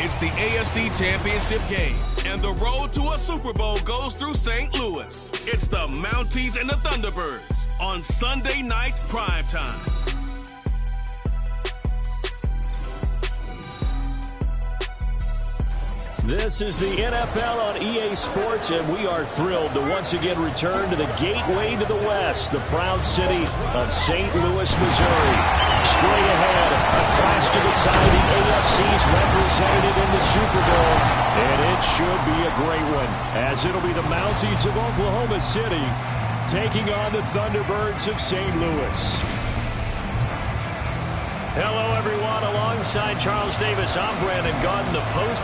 It's the AFC Championship game, and the road to a Super Bowl goes through St. Louis. It's the Mounties and the Thunderbirds on Sunday night primetime. This is the NFL on EA Sports, and we are thrilled to once again return to the gateway to the West, the proud city of St. Louis, Missouri. Straight ahead, a clash to decide the AFC's representative in the Super Bowl, and it should be a great one, as it'll be the Mounties of Oklahoma City taking on the Thunderbirds of St. Louis. Hello, everyone. Alongside Charles Davis, I'm Brandon Gaudin, the post.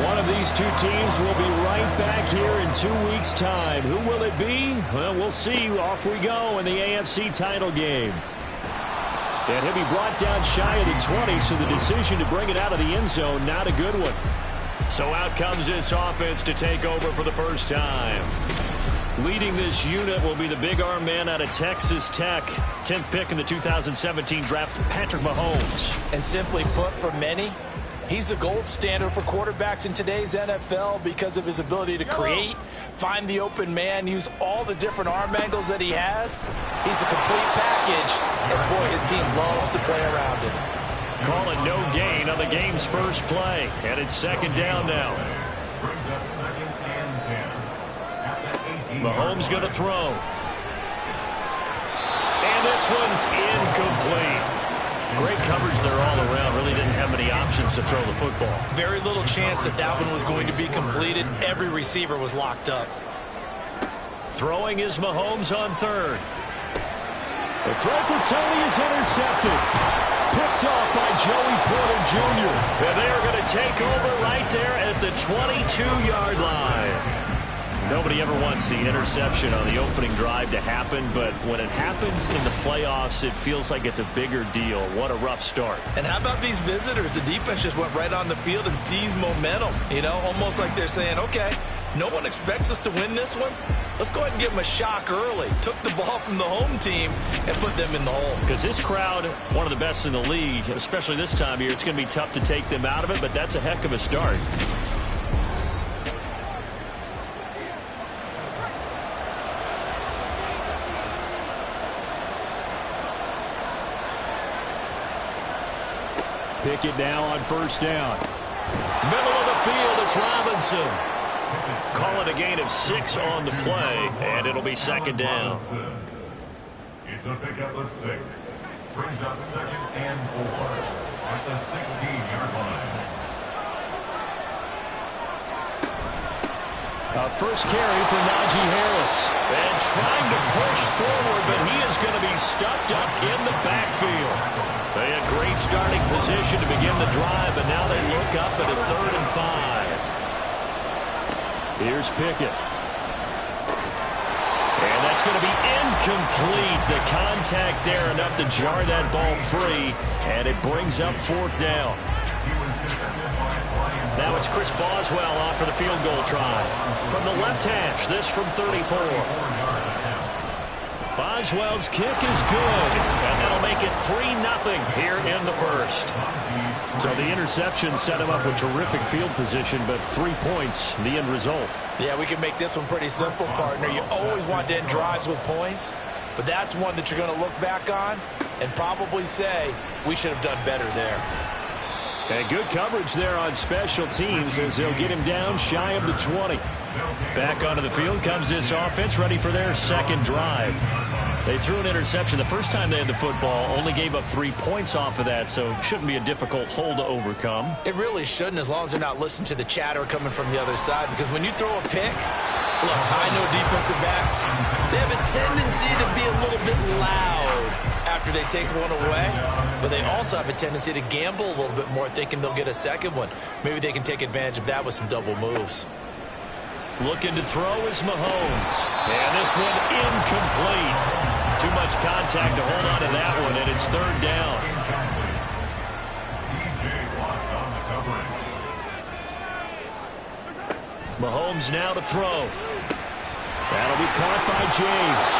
One of these two teams will be right back here in 2 weeks' time. Who will it be? Well, we'll see. Off we go in the AFC title game. And he'll be brought down shy of the 20, so the decision to bring it out of the end zone, not a good one. So out comes this offense to take over for the first time. Leading this unit will be the big arm man out of Texas Tech. 10th pick in the 2017 draft, Patrick Mahomes. And simply put, for many, he's the gold standard for quarterbacks in today's NFL because of his ability to create, find the open man, use all the different arm angles that he has. He's a complete package, and boy, his team loves to play around him. Call it no gain on the game's first play, and it's second down now. Mahomes going to throw. And this one's incomplete. Great coverage there all around. Really didn't have many options to throw the football. Very little chance that that one was going to be completed. Every receiver was locked up. Throwing is Mahomes on third. The throw for Tony is intercepted. Picked off by Joey Porter Jr. And they are going to take over right there at the 22-yard line. Nobody ever wants the interception on the opening drive to happen, but when it happens in the playoffs, it feels like it's a bigger deal. What a rough start. And how about these visitors? The defense just went right on the field and seized momentum. You know, almost like they're saying, okay, no one expects us to win this one. Let's go ahead and give them a shock early. Took the ball from the home team and put them in the hole. Because this crowd, one of the best in the league, especially this time of year, it's going to be tough to take them out of it, but that's a heck of a start. Pickett now on first down. Middle of the field, it's Robinson. Call it a gain of 6 on the play, and it'll be second down. It's a pickup of 6. Brings up second and 4 at the 16-yard line. First carry for Najee Harris. And trying to push forward, but he is going to be stuffed up in the backfield. They had great starting position to begin the drive, but now they look up at a 3rd and 5. Here's Pickett. And that's going to be incomplete. The contact there enough to jar that ball free, and it brings up 4th down. Now it's Chris Boswell off for the field goal try. From the left hash, this from 34. Boswell's kick is good, and that'll make it 3-0 here in the first. So the interception set him up with terrific field position, but 3 points, the end result. Yeah, we can make this one pretty simple, partner. You always want to end drives with points, but that's one that you're going to look back on and probably say, we should have done better there. And good coverage there on special teams as they'll get him down shy of the 20. Back onto the field comes this offense, ready for their second drive. They threw an interception the first time they had the football, only gave up 3 points off of that, so it shouldn't be a difficult hole to overcome. It really shouldn't, as long as they're not listening to the chatter coming from the other side, because when you throw a pick, look, I know defensive backs, they have a tendency to be a little bit loud after they take one away, but they also have a tendency to gamble a little bit more, thinking they'll get a second one. Maybe they can take advantage of that with some double moves. Looking to throw is Mahomes. And this one incomplete. Too much contact to hold on to that one, and it's 3rd down. Mahomes now to throw. That'll be caught by James.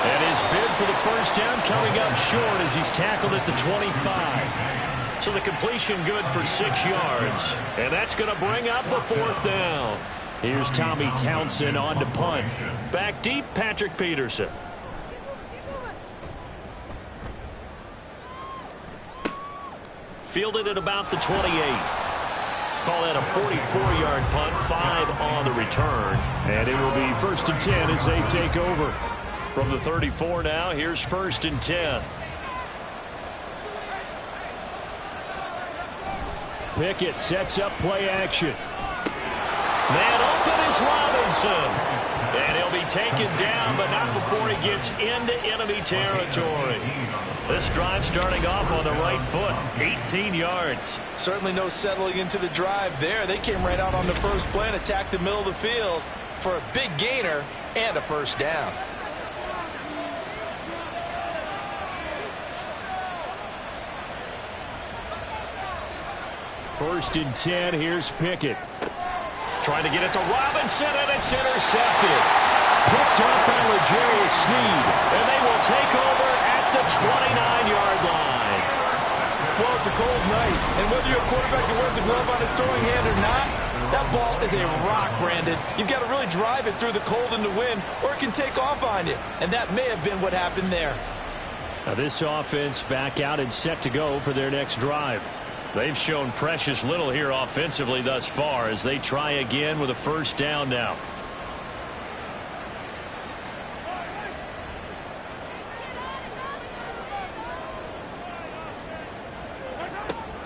And his bid for the first down coming up short as he's tackled at the 25. So the completion good for 6 yards. And that's going to bring up a 4th down. Here's Tommy Townsend on to punt. Back deep, Patrick Peterson. Fielded at about the 28. Call that a 44-yard punt, 5 on the return. And it will be 1st and 10 as they take over. From the 34 now, here's 1st and 10. Pickett sets up play action. Man open is Robinson. And he'll be taken down, but not before he gets into enemy territory. This drive starting off on the right foot, 18 yards. Certainly no settling into the drive there. They came right out on the first play and attacked the middle of the field for a big gainer and a 1st down. First and 10, here's Pickett. Trying to get it to Robinson, and it's intercepted. Picked up by L'Jarius Sneed. And they will take over at the 29-yard line. Well, it's a cold night, and whether you're a quarterback that wears a glove on his throwing hand or not, that ball is a rock, Brandon. You've got to really drive it through the cold and the wind, or it can take off on you. And that may have been what happened there. Now this offense back out and set to go for their next drive. They've shown precious little here offensively thus far as they try again with a 1st down now.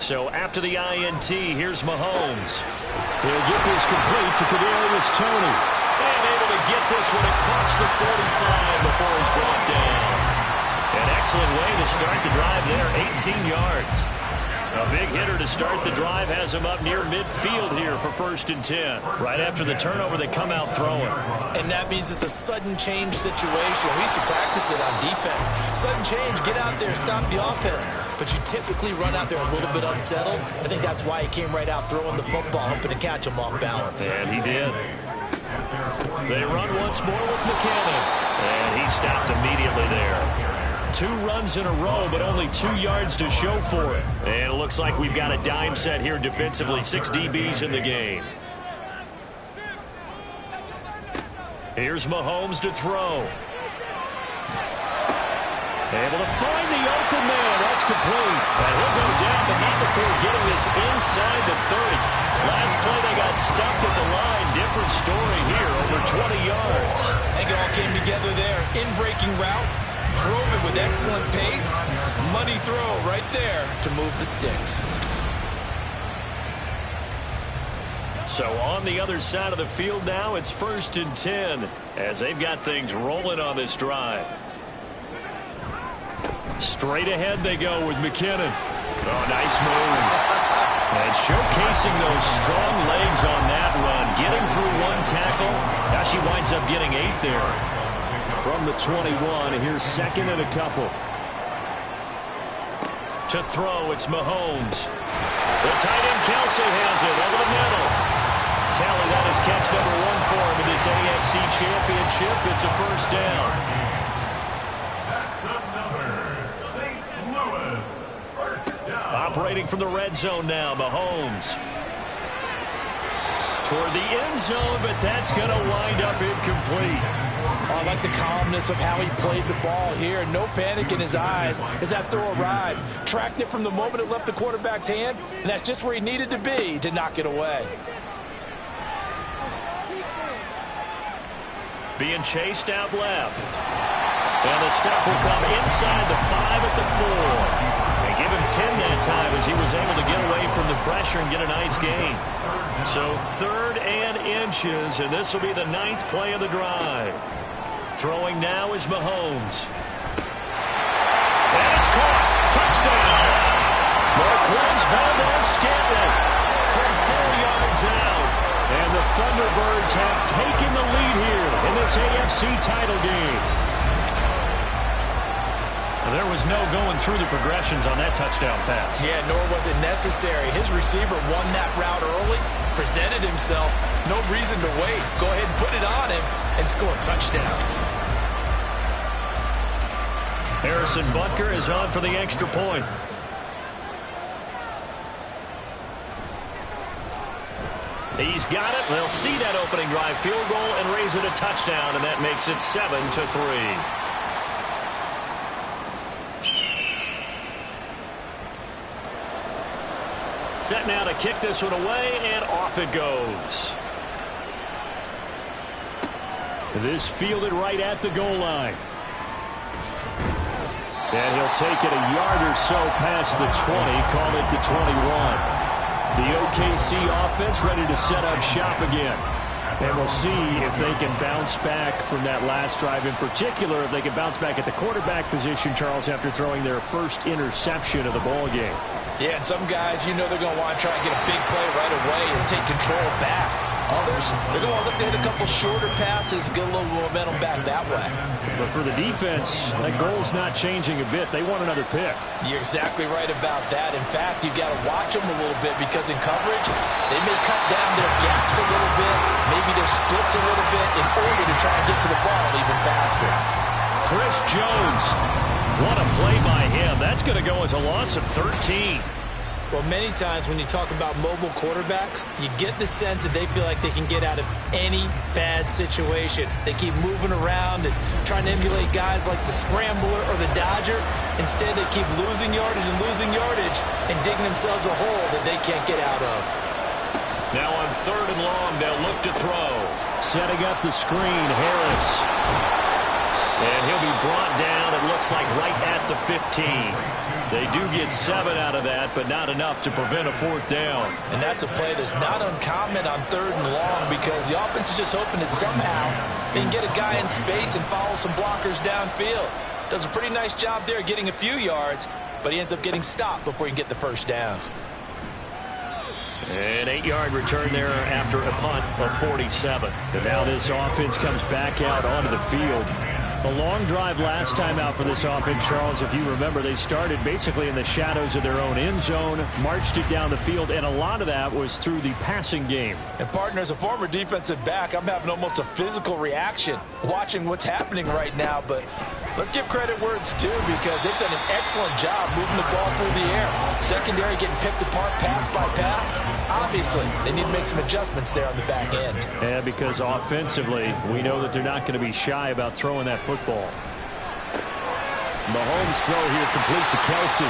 So after the INT, here's Mahomes. He'll get this complete to Kadarius Toney. And able to get this one across the 45 before he's brought down. An excellent way to start the drive there, 18 yards. A big hitter to start the drive has him up near midfield here for 1st and 10. Right after the turnover, they come out throwing. And that means it's a sudden change situation. We used to practice it on defense. Sudden change, get out there, stop the offense. But you typically run out there a little bit unsettled. I think that's why he came right out throwing the football, hoping to catch him off balance. And he did. They run once more with McKinnon. And he stopped immediately there. 2 runs in a row, but only 2 yards to show for it. And it looks like we've got a dime set here defensively. 6 DBs in the game. Here's Mahomes to throw. Able to find the open man. That's complete. And he'll go down, but not before getting this inside the 30. Last play, they got stuffed at the line. Different story here, over 20 yards. I think it all came together there. In-breaking route. Drove it with excellent pace. Money throw right there to move the sticks. So on the other side of the field now, it's 1st and 10 as they've got things rolling on this drive. Straight ahead they go with McKinnon. Oh, nice move. And showcasing those strong legs on that run. Getting through 1 tackle. Now she winds up getting 8 there. From the 21, here's 2nd and a couple. To throw, it's Mahomes. The tight end Kelsey has it over the middle. Tally, that is catch number 1 for him in this AFC Championship. It's a 1st down. That's another St. Louis 1st down. Operating from the red zone now, Mahomes. Toward the end zone, but that's going to wind up incomplete. Oh, I like the calmness of how he played the ball here. No panic in his eyes as that throw arrived. Tracked it from the moment it left the quarterback's hand, and that's just where he needed to be to knock it away. Being chased out left. And the stop will come inside the 5 at the 4. And give him 10 that time as he was able to get away from the pressure and get a nice gain. So 3rd and inches, and this will be the 9th play of the drive. Throwing now is Mahomes. And it's caught. Touchdown. Marquez Valdez-Scantling from 4 yards out. And the Thunderbirds have taken the lead here in this AFC title game. There was no going through the progressions on that touchdown pass. Yeah, nor was it necessary. His receiver won that route early, presented himself. No reason to wait. Go ahead and put it on him and score a touchdown. Harrison Butker is on for the extra point. He's got it. They'll see that opening drive field goal and raise it a touchdown, and that makes it 7-3. Set now to kick this one away, and off it goes. This fielded right at the goal line. And he'll take it a yard or so past the 20, call it the 21. The OKC offense ready to set up shop again. And we'll see if they can bounce back from that last drive. In particular, if they can bounce back at the quarterback position, Charles, after throwing their first interception of the ball game. Yeah, and some guys, you know they're going to want to try and get a big play right away and take control back. Others, they're going to look to hit a couple shorter passes, get a little momentum back that way. But for the defense, that goal's not changing a bit. They want another pick. You're exactly right about that. In fact, you've got to watch them a little bit because in coverage, they may cut down their gaps a little bit, maybe their splits a little bit in order to try and get to the ball even faster. Chris Jones. What a play by him. That's going to go as a loss of 13. Well, many times when you talk about mobile quarterbacks, you get the sense that they feel like they can get out of any bad situation. They keep moving around and trying to emulate guys like the Scrambler or the Dodger. Instead, they keep losing yardage and digging themselves a hole that they can't get out of. Now on 3rd and long, they'll look to throw. Setting up the screen, Harris. And he'll be brought down, it looks like, right at the 15. They do get 7 out of that, but not enough to prevent a 4th down. And that's a play that's not uncommon on 3rd and long because the offense is just hoping that somehow they can get a guy in space and follow some blockers downfield. Does a pretty nice job there getting a few yards, but he ends up getting stopped before he can get the first down. An 8-yard return there after a punt of 47. And now this offense comes back out onto the field. A long drive last time out for this offense, Charles. If you remember, they started basically in the shadows of their own end zone, marched it down the field, and a lot of that was through the passing game. And, partner, as a former defensive back, I'm having almost a physical reaction watching what's happening right now. But let's give credit where it's due because they've done an excellent job moving the ball through the air. Secondary getting picked apart pass by pass. Obviously, they need to make some adjustments there on the back end. Yeah, because offensively, we know that they're not going to be shy about throwing that football. Mahomes' throw here complete to Kelsey.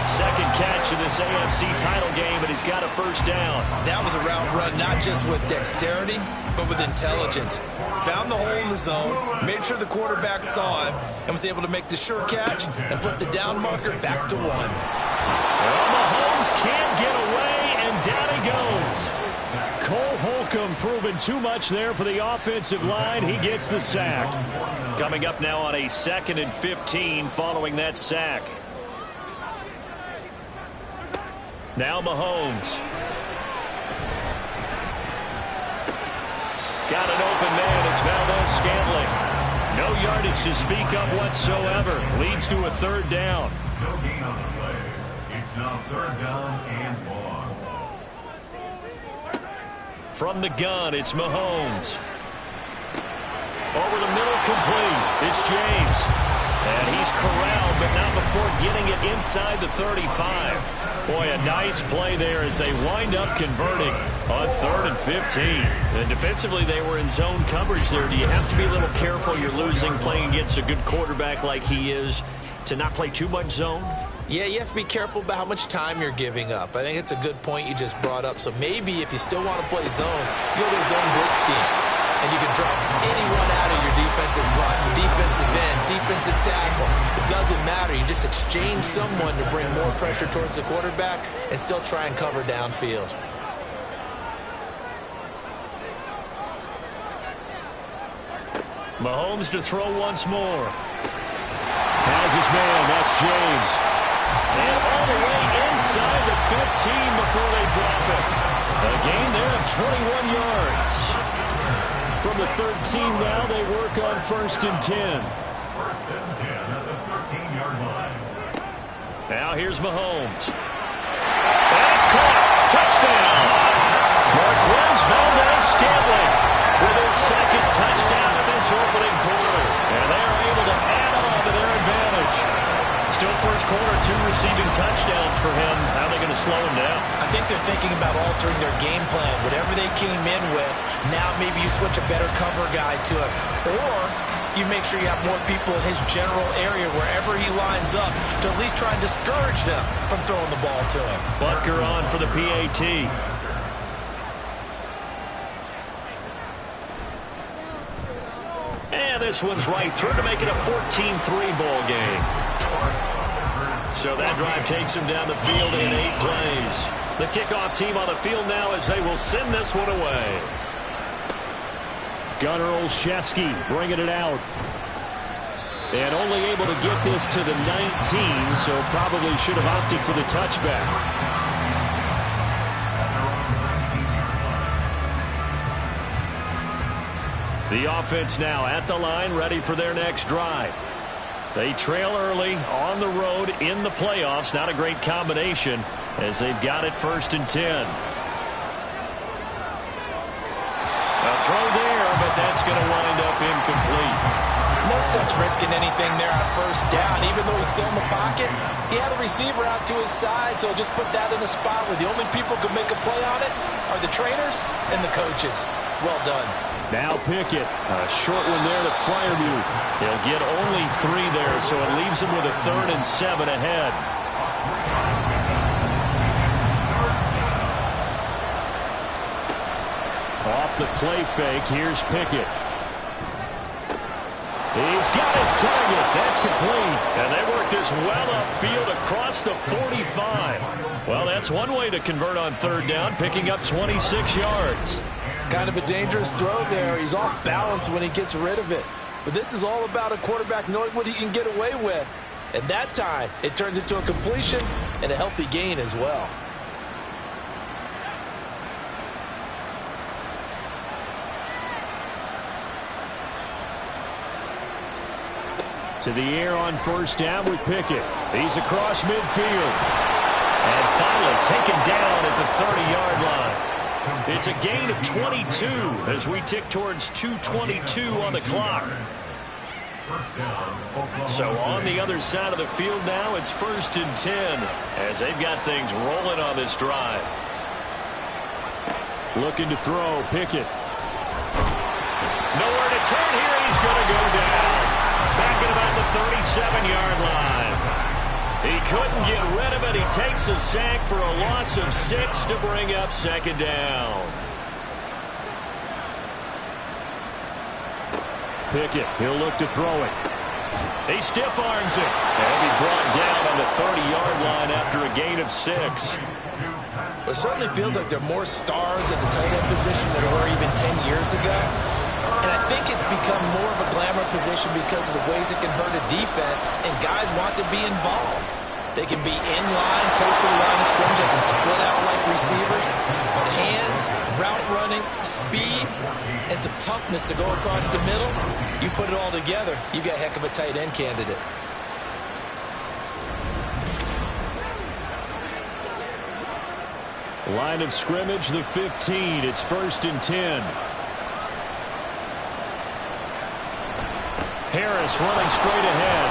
Second catch in this AFC title game, and he's got a first down. That was a route run not just with dexterity, but with intelligence. Found the hole in the zone, made sure the quarterback saw him, and was able to make the sure catch and flip the down marker back to 1. Well, Mahomes can't get away, and down he goes. Cole Holcomb proving too much there for the offensive line. He gets the sack. Coming up now on a 2nd and 15 following that sack. Now Mahomes. Got an open man. It's Valdez-Scantling. No yardage to speak of whatsoever. Leads to a 3rd down. No gain on the play. It's now 3rd down and 1. From the gun, it's Mahomes. Over the middle, complete. It's James. And he's corralled, but not before getting it inside the 35. Boy, a nice play there as they wind up converting on 3rd and 15. And defensively, they were in zone coverage there. Do you have to be a little careful? You're losing playing against a good quarterback like he is to not play too much zone? Yeah, you have to be careful about how much time you're giving up. I think it's a good point you just brought up. So maybe if you still want to play zone, you go to a zone blitz scheme. And you can drop anyone out of your defensive front, defensive end, defensive tackle. It doesn't matter. You just exchange someone to bring more pressure towards the quarterback and still try and cover downfield. Mahomes to throw once more. Has his man. That's James. And all the way inside the 15 before they drop it. A gain there of 21 yards. From the 13 now, they work on 1st and 10. 1st and 10 at the 13-yard line. Now here's Mahomes. And it's caught. Touchdown. Marquez Valdez-Scantling with his 2nd touchdown of this opening quarter. And they're able to add on to their advantage. slowing down. I think they're thinking about altering their game plan. Whatever they came in with, now maybe you switch a better cover guy to it. Or you make sure you have more people in his general area wherever he lines up to at least try and discourage them from throwing the ball to him. Butker on for the PAT. And this one's right through to make it a 14-3 ball game. So that drive takes him down the field in 8 plays. The kickoff team on the field now as they will send this one away. Gunnar Olszewski bringing it out. And only able to get this to the 19, so probably should have opted for the touchback. The offense now at the line, ready for their next drive. They trail early on the road in the playoffs. Not a great combination as they've got it 1st and 10. A throw there, but that's going to wind up incomplete. No sense risking anything there on 1st down. Even though he's still in the pocket, he had a receiver out to his side, so just put that in a spot where the only people who can make a play on it are the trainers and the coaches. Well done. Now Pickett, a short one there to Freiermuth. He'll get only 3 there, so it leaves him with a 3rd and 7 ahead. Off the play fake, here's Pickett. He's got his target. That's complete. And they work this well upfield across the 45. Well, that's one way to convert on 3rd down, picking up 26 yards. Kind of a dangerous throw there. He's off balance when he gets rid of it. But this is all about a quarterback knowing what he can get away with. And that time, it turns into a completion and a healthy gain as well. To the air on 1st down with Pickett. He's across midfield. And finally taken down at the 30-yard line. It's a gain of 22 as we tick towards 2:22 on the clock. So on the other side of the field now, it's 1st and 10 as they've got things rolling on this drive. Looking to throw, Pickett. Nowhere to turn here. He's going to go down. Back at about the 37-yard line. He couldn't get rid of it. He takes a sack for a loss of 6 to bring up 2nd down. Pickett, he'll look to throw it. He stiff arms it. And he brought down on the 30-yard line after a gain of 6. It certainly feels like there are more stars at the tight end position than there were even 10 years ago. And I think it's become more of a glamour position because of the ways it can hurt a defense, and guys want to be involved. They can be in line, close to the line of scrimmage. They can split out like receivers. But hands, route running, speed, and some toughness to go across the middle, you put it all together, you got a heck of a tight end candidate. Line of scrimmage, the 15. It's 1st and 10. Harris running straight ahead.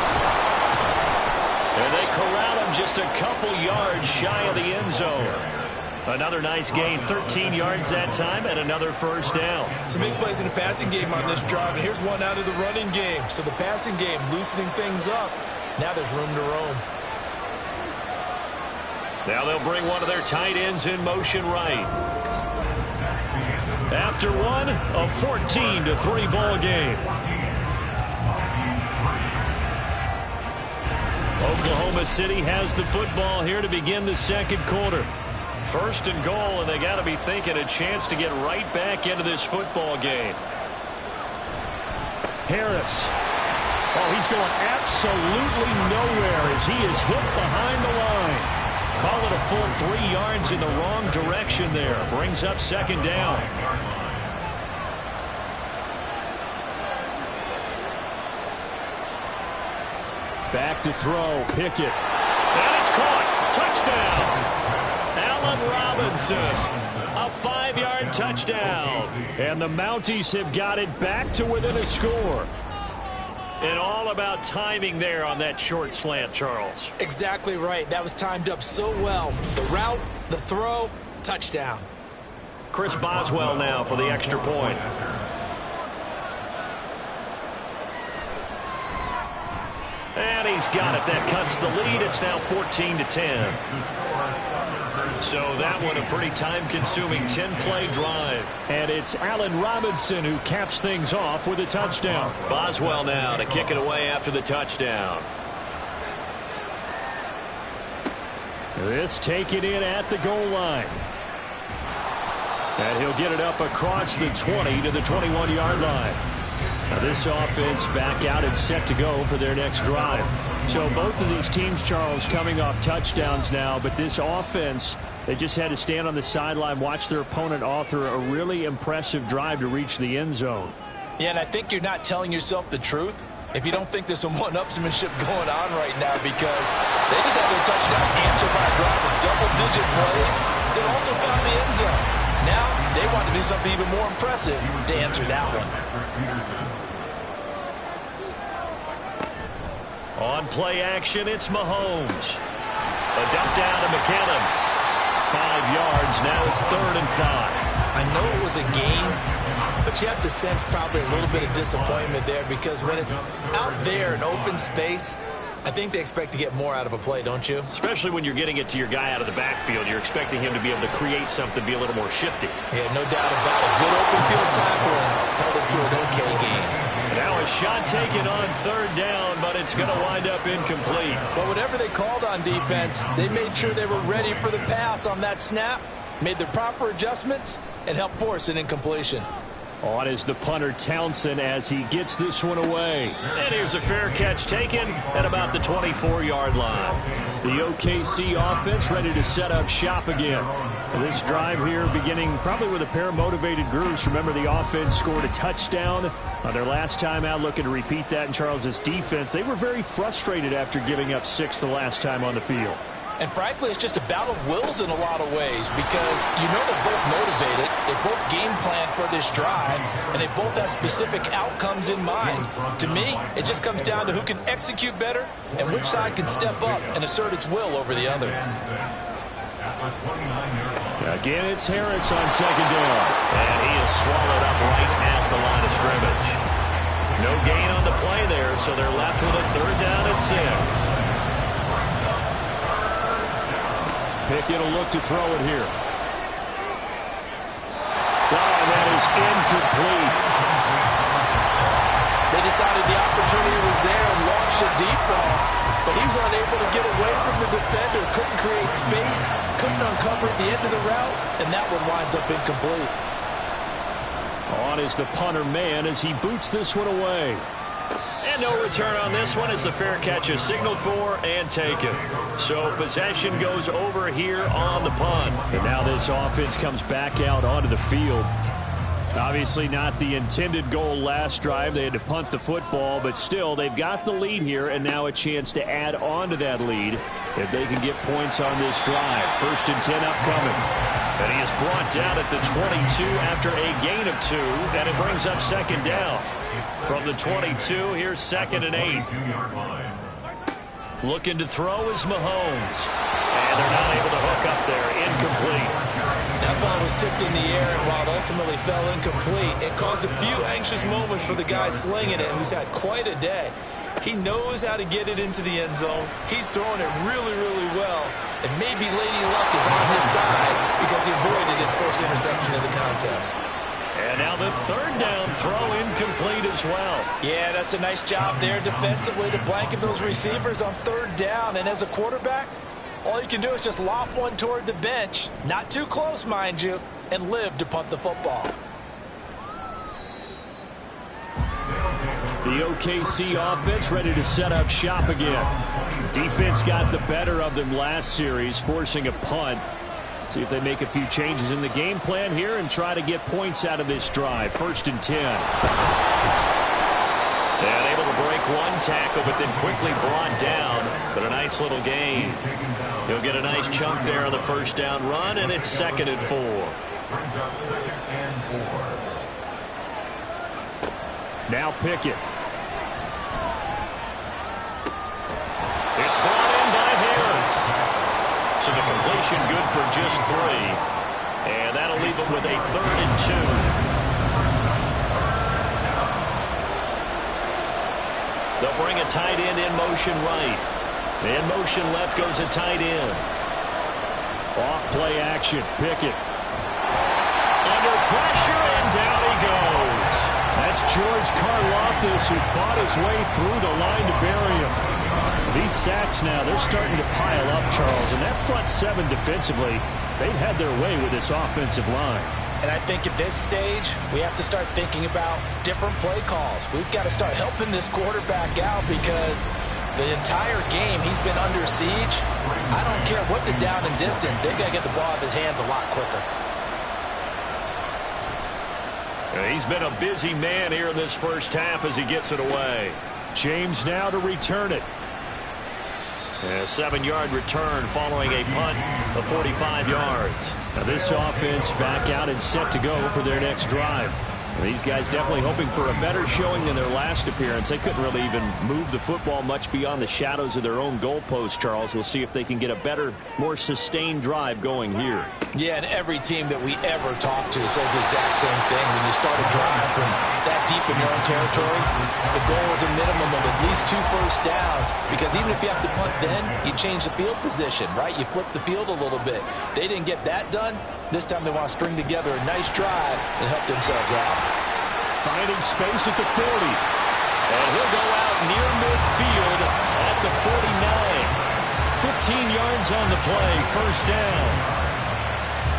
And they corral him just a couple yards shy of the end zone. Another nice gain, 13 yards that time, and another 1st down. Some big plays in the passing game on this drive, and here's one out of the running game. So the passing game loosening things up. Now there's room to roam. Now they'll bring one of their tight ends in motion right. After one, a 14-3 ball game. Oklahoma City has the football here to begin the 2nd quarter. 1st and goal, and they got to be thinking a chance to get right back into this football game. Harris. Oh, he's going absolutely nowhere as he is hit behind the line. Call it a full 3 yards in the wrong direction there. Brings up 2nd down. Back to throw, Pickett. And it's caught. Touchdown. Allen Robinson. A 5-yard touchdown. And the Mounties have got it back to within a score. And all about timing there on that short slant, Charles. Exactly right. That was timed up so well. The route, the throw, touchdown. Chris Boswell now for the extra point. And he's got it. That cuts the lead. It's now 14-10. So that one a pretty time-consuming 10-play drive. And it's Allen Robinson who caps things off with a touchdown. Boswell now to kick it away after the touchdown. This taken in at the goal line. And he'll get it up across the 20 to the 21-yard line. Now this offense back out and set to go for their next drive. So both of these teams, Charles, coming off touchdowns now, but this offense, they just had to stand on the sideline, watch their opponent author a really impressive drive to reach the end zone. Yeah, and I think you're not telling yourself the truth if you don't think there's some one-upsmanship going on right now, because they just had their touchdown answered by a drive of double-digit plays that also found the end zone. Now they want to do something even more impressive to answer that one. On play action, it's Mahomes. A dump down to McKinnon. 5 yards. Now it's 3rd and 5. I know it was a gain, but you have to sense probably a little bit of disappointment there, because when it's out there in open space, I think they expect to get more out of a play, don't you? Especially when you're getting it to your guy out of the backfield. You're expecting him to be able to create something, be a little more shifty. Yeah, no doubt about it. Good open field tackling held it to an okay game. Now a shot taken on 3rd down, but it's going to wind up incomplete. But whatever they called on defense, they made sure they were ready for the pass on that snap, made the proper adjustments, and helped force an incompletion. On is the punter Townsend as he gets this one away. And here's a fair catch taken at about the 24-yard line. The OKC offense ready to set up shop again. This drive here beginning probably with a pair of motivated groups. Remember, the offense scored a touchdown on their last time out, looking to repeat that in Charles's defense. They were very frustrated after giving up 6 the last time on the field. And frankly, it's just a battle of wills in a lot of ways, because you know they're both motivated, they both game plan for this drive, and they both have specific outcomes in mind. To me, it just comes down to who can execute better and which side can step up and assert its will over the other. Again, it's Harris on 2nd down. And he is swallowed up right at the line of scrimmage. No gain on the play there, so they're left with a 3rd down and 6. Pickett will look to throw it here. And that is incomplete. They decided the opportunity was there and launched a deep ball, but he was unable to get away from the defender, couldn't create space, couldn't uncover at the end of the route, and that one winds up incomplete. On is the punter man as he boots this one away. And no return on this one as the fair catch is signaled for and taken. So possession goes over here on the punt. And now this offense comes back out onto the field. Obviously not the intended goal last drive. They had to punt the football, but still they've got the lead here, and now a chance to add on to that lead if they can get points on this drive. 1st and 10 upcoming. And he is brought down at the 22 after a gain of 2, and it brings up 2nd down. From the 22, here's 2nd and 8. Looking to throw is Mahomes. And they're not able to hook up there. Incomplete. That ball was tipped in the air, and while it ultimately fell incomplete, it caused a few anxious moments for the guy slinging it, who's had quite a day. He knows how to get it into the end zone. He's throwing it really, really well. And maybe Lady Luck is on his side because he avoided his first interception of the contest. And now the 3rd down throw incomplete as well. Yeah, that's a nice job there defensively to blanket those receivers on 3rd down. And as a quarterback, all you can do is just loft one toward the bench, not too close, mind you, and live to punt the football. The OKC offense ready to set up shop again. Defense got the better of them last series, forcing a punt. See if they make a few changes in the game plan here and try to get points out of this drive. 1st and 10. And able to break one tackle, but then quickly brought down. But a nice little gain. He'll get a nice chunk there on the 1st down run, and it's 2nd and 4. Now Pickett. and the completion good for just 3. And that'll leave them with a 3rd and 2. They'll bring a tight end in motion right. In motion left goes a tight end. Off play action. Pickett. Under pressure, and down he goes. That's George Karlaftis, who fought his way through the line to bury him. These sacks now, they're starting to pile up, Charles. And that front 7 defensively, they've had their way with this offensive line. And I think at this stage, we have to start thinking about different play calls. We've got to start helping this quarterback out because the entire game he's been under siege. I don't care what the down and distance. They've got to get the ball out of his hands a lot quicker. He's been a busy man here in this first half as he gets it away. James now to return it. A 7-yard return following a punt of 45 yards. Now this offense back out and set to go for their next drive. These guys definitely hoping for a better showing than their last appearance. They couldn't really even move the football much beyond the shadows of their own goalpost, Charles. We'll see if they can get a better, more sustained drive going here. Yeah, and every team that we ever talk to says the exact same thing. When you start a drive from that deep in your own territory, the goal is a minimum of at least 2 first downs, because even if you have to punt then, you change the field position, right? You flip the field a little bit. They didn't get that done. This time they want to string together a nice drive and help themselves out. Finding space at the 40. And he'll go out near midfield at the 49. 15 yards on the play, first down.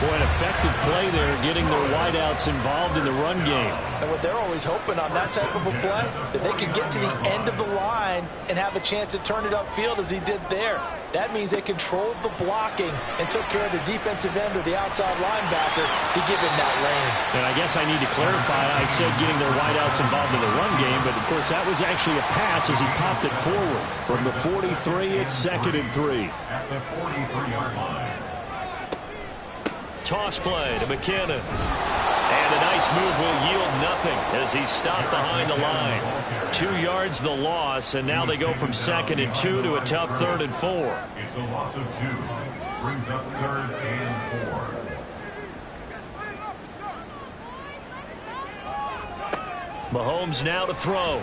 Boy, an effective play there, getting their wideouts involved in the run game. And what they're always hoping on that type of a play, that they can get to the end of the line and have a chance to turn it upfield as he did there. That means they controlled the blocking and took care of the defensive end or the outside linebacker to give him that lane. And I guess I need to clarify, I said getting their wideouts involved in the run game, but of course that was actually a pass as he popped it forward. From the 43, it's 2nd and 3. At the 43-yard line. Toss play to McKinnon. And a nice move will yield nothing as he's stopped behind the line. 2 yards the loss, and now they go from 2nd and 2 to a tough 3rd and 4. It's a loss of 2. Brings up 3rd and 4. Mahomes now to throw.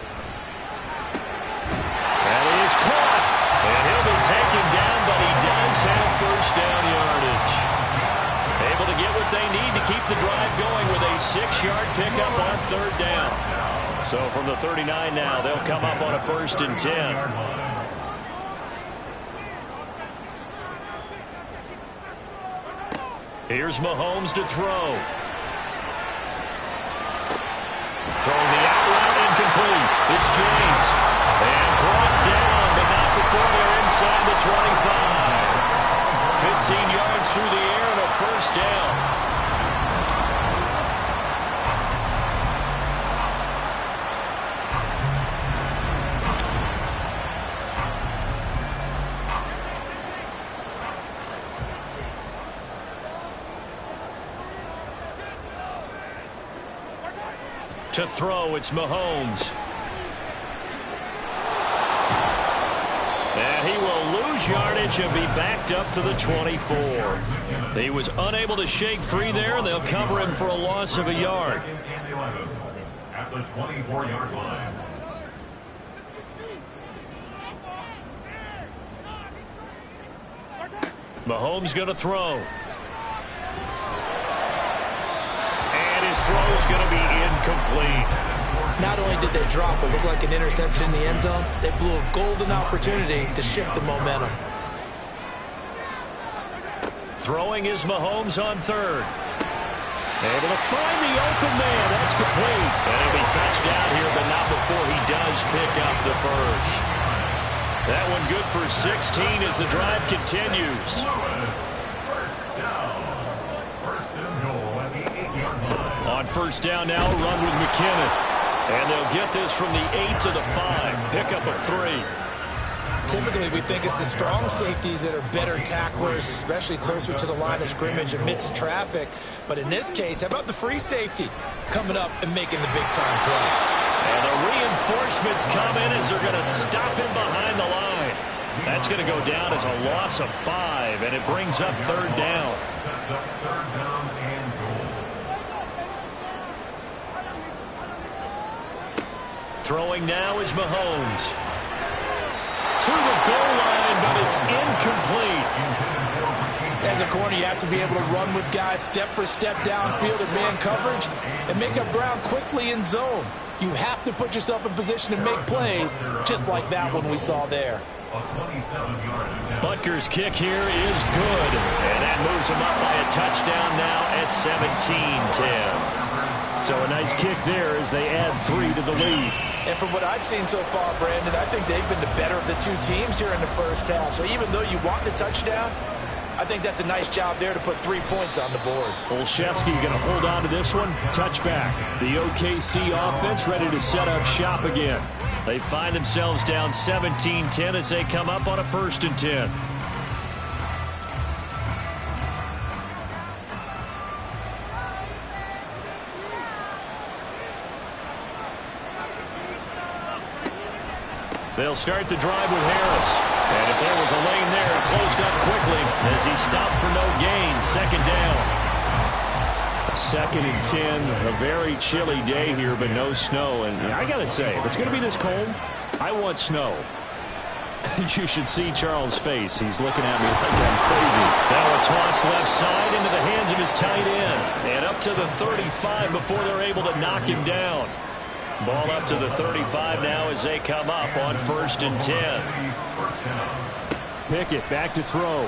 And he is caught. And he'll be taken down, but he does have first down yardage. Able to get what they need to keep the drive going with a 6-yard pickup on 3rd down. So from the 39 now, they'll come up on a 1st and 10. Here's Mahomes to throw. Throwing the out route, incomplete. It's James. And brought down, but not before they're inside the 25. 15 yards through the air and a first down. To throw, it's Mahomes. And he will lose yardage and be backed up to the 24. He was unable to shake free there, and they'll cover him for a loss of a yard. At the 24-yard line. Mahomes going to throw. And his throw is going to be incomplete. Not only did they drop what looked like an interception in the end zone, they blew a golden opportunity to shift the momentum. Throwing is Mahomes on 3rd. Able to find the open man. That's complete. And he'll be touched out here, but not before he does pick up the first. That one good for 16 as the drive continues. First down. First and goal at the 8-yard line. On first down now, run with McKinnon. And they'll get this from the 8 to the 5. Pickup of 3. Typically, we think it's the strong safeties that are better tacklers, especially closer to the line of scrimmage amidst traffic. But in this case, how about the free safety coming up and making the big-time play? And the reinforcements come in as they're going to stop him behind the line. That's going to go down as a loss of 5, and it brings up third down. Sets up third down and goal. Throwing now is Mahomes. To the goal line, but it's incomplete. As a corner, you have to be able to run with guys step for step downfield in man coverage and make up ground quickly in zone. You have to put yourself in position to make plays, just like that one we saw there. Butker's kick here is good, and that moves him up by a touchdown now at 17-10. So a nice kick there as they add 3 to the lead. And from what I've seen so far, Brandon, I think they've been the better of the two teams here in the first half. So even though you want the touchdown, I think that's a nice job there to put 3 points on the board. Olszewski going to hold on to this one. Touchback. The OKC offense ready to set up shop again. They find themselves down 17-10 as they come up on a 1st and 10. They'll start the drive with Harris. And if there was a lane there, it closed up quickly as he stopped for no gain. 2nd down. 2nd and 10. A very chilly day here, but no snow. And I got to say, if it's going to be this cold, I want snow. You should see Charles' face. He's looking at me like I'm crazy. Now a toss left side into the hands of his tight end. And up to the 35 before they're able to knock him down. Ball up to the 35 now as they come up on 1st and 10. Pickett back to throw.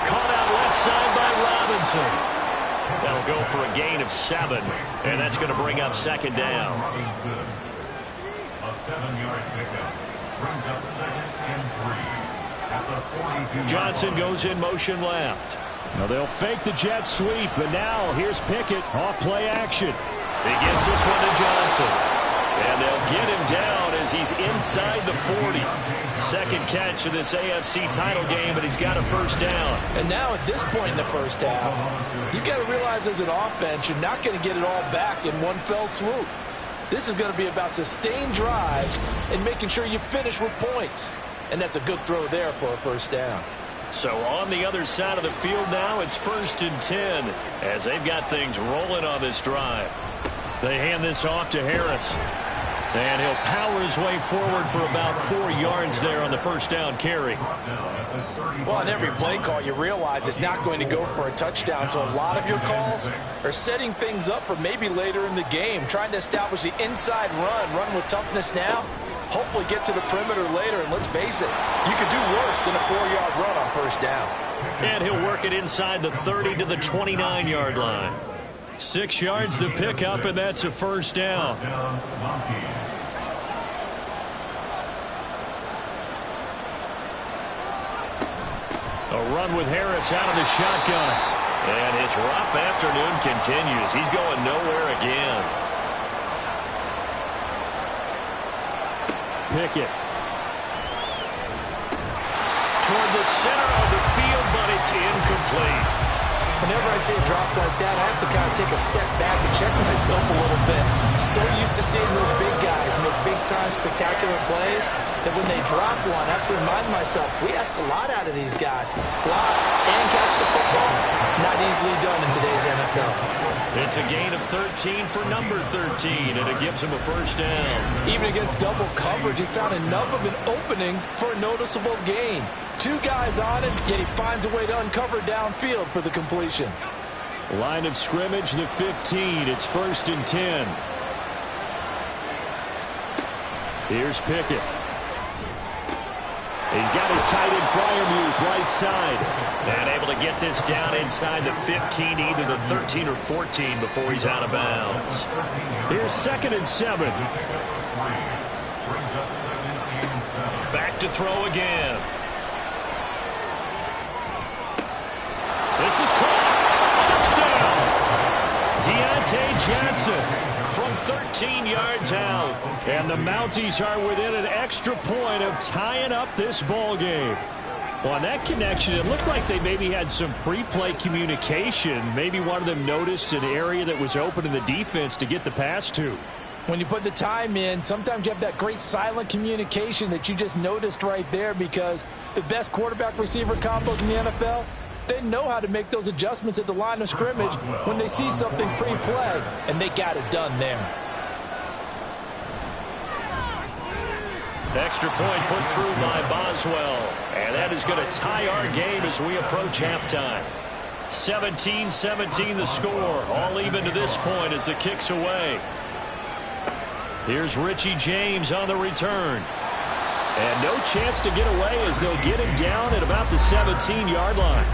Caught out left side by Robinson. That'll go for a gain of 7. And that's going to bring up 2nd down. A 7-yard pickup brings up 2nd and 3 at the 42. Johnson goes in motion left. Now they'll fake the jet sweep, but now here's Pickett off play action. He gets this one to Johnson. And they'll get him down as he's inside the 40. 2nd catch of this AFC title game, but he's got a 1st down. And now at this point in the first half, you've got to realize as an offense, you're not going to get it all back in one fell swoop. This is going to be about sustained drives and making sure you finish with points. And that's a good throw there for a 1st down. So on the other side of the field now, it's 1st and 10 as they've got things rolling on this drive. They hand this off to Harris. And he'll power his way forward for about 4 yards there on the 1st down carry. Well, on every play call, you realize it's not going to go for a touchdown. So a lot of your calls are setting things up for maybe later in the game, trying to establish the inside run with toughness now. Hopefully get to the perimeter later, and let's face it, you could do worse than a 4-yard run on 1st down. And he'll work it inside the 30 to the 29-yard line. 6 yards the pickup, and that's a 1st down. A run with Harris out of the shotgun. And his rough afternoon continues. He's going nowhere again. Pickett. Toward the center of the field, but it's incomplete. Whenever I see a drop like that, I have to kind of take a step back and check myself a little bit. So used to seeing those big guys make big-time spectacular plays that when they drop one, I have to remind myself, we ask a lot out of these guys. Block and catch the football, not easily done in today's NFL. It's a gain of 13 for number 13, and it gives him a 1st down. Even against double coverage, he found enough of an opening for a noticeable gain. 2 guys on him, yet he finds a way to uncover downfield for the completion. Line of scrimmage, the 15. It's 1st and 10. Here's Pickett. He's got his tight end Fryermuth right side. And able to get this down inside the 15, either the 13 or 14 before he's out of bounds. Here's 2nd and 7. Back to throw again. This is caught. Touchdown. Deontay Johnson from 13 yards out. And the Mounties are within an extra point of tying up this ball game. Well, on that connection, it looked like they maybe had some pre-play communication. Maybe one of them noticed an area that was open in the defense to get the pass to. When you put the time in, sometimes you have that great silent communication that you just noticed right there, because the best quarterback-receiver combos in the NFL, they know how to make those adjustments at the line of scrimmage when they see something pre-play, and they got it done there. Extra point put through by Boswell, and that is going to tie our game as we approach halftime. 17-17 the score, all even to this point as the kick's away. Here's Richie James on the return. And no chance to get away as they'll get him down at about the 17-yard line.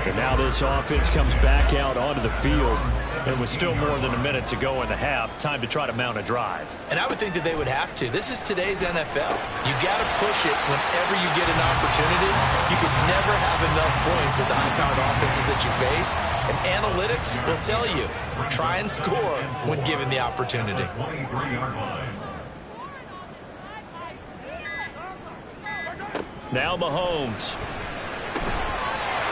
And now this offense comes back out onto the field. And with still more than a minute to go in the half, time to try to mount a drive. And I would think that they would have to. This is today's NFL. You got to push it whenever you get an opportunity. You could never have enough points with the high-powered offenses that you face. And analytics will tell you, try and score when given the opportunity. Now Mahomes.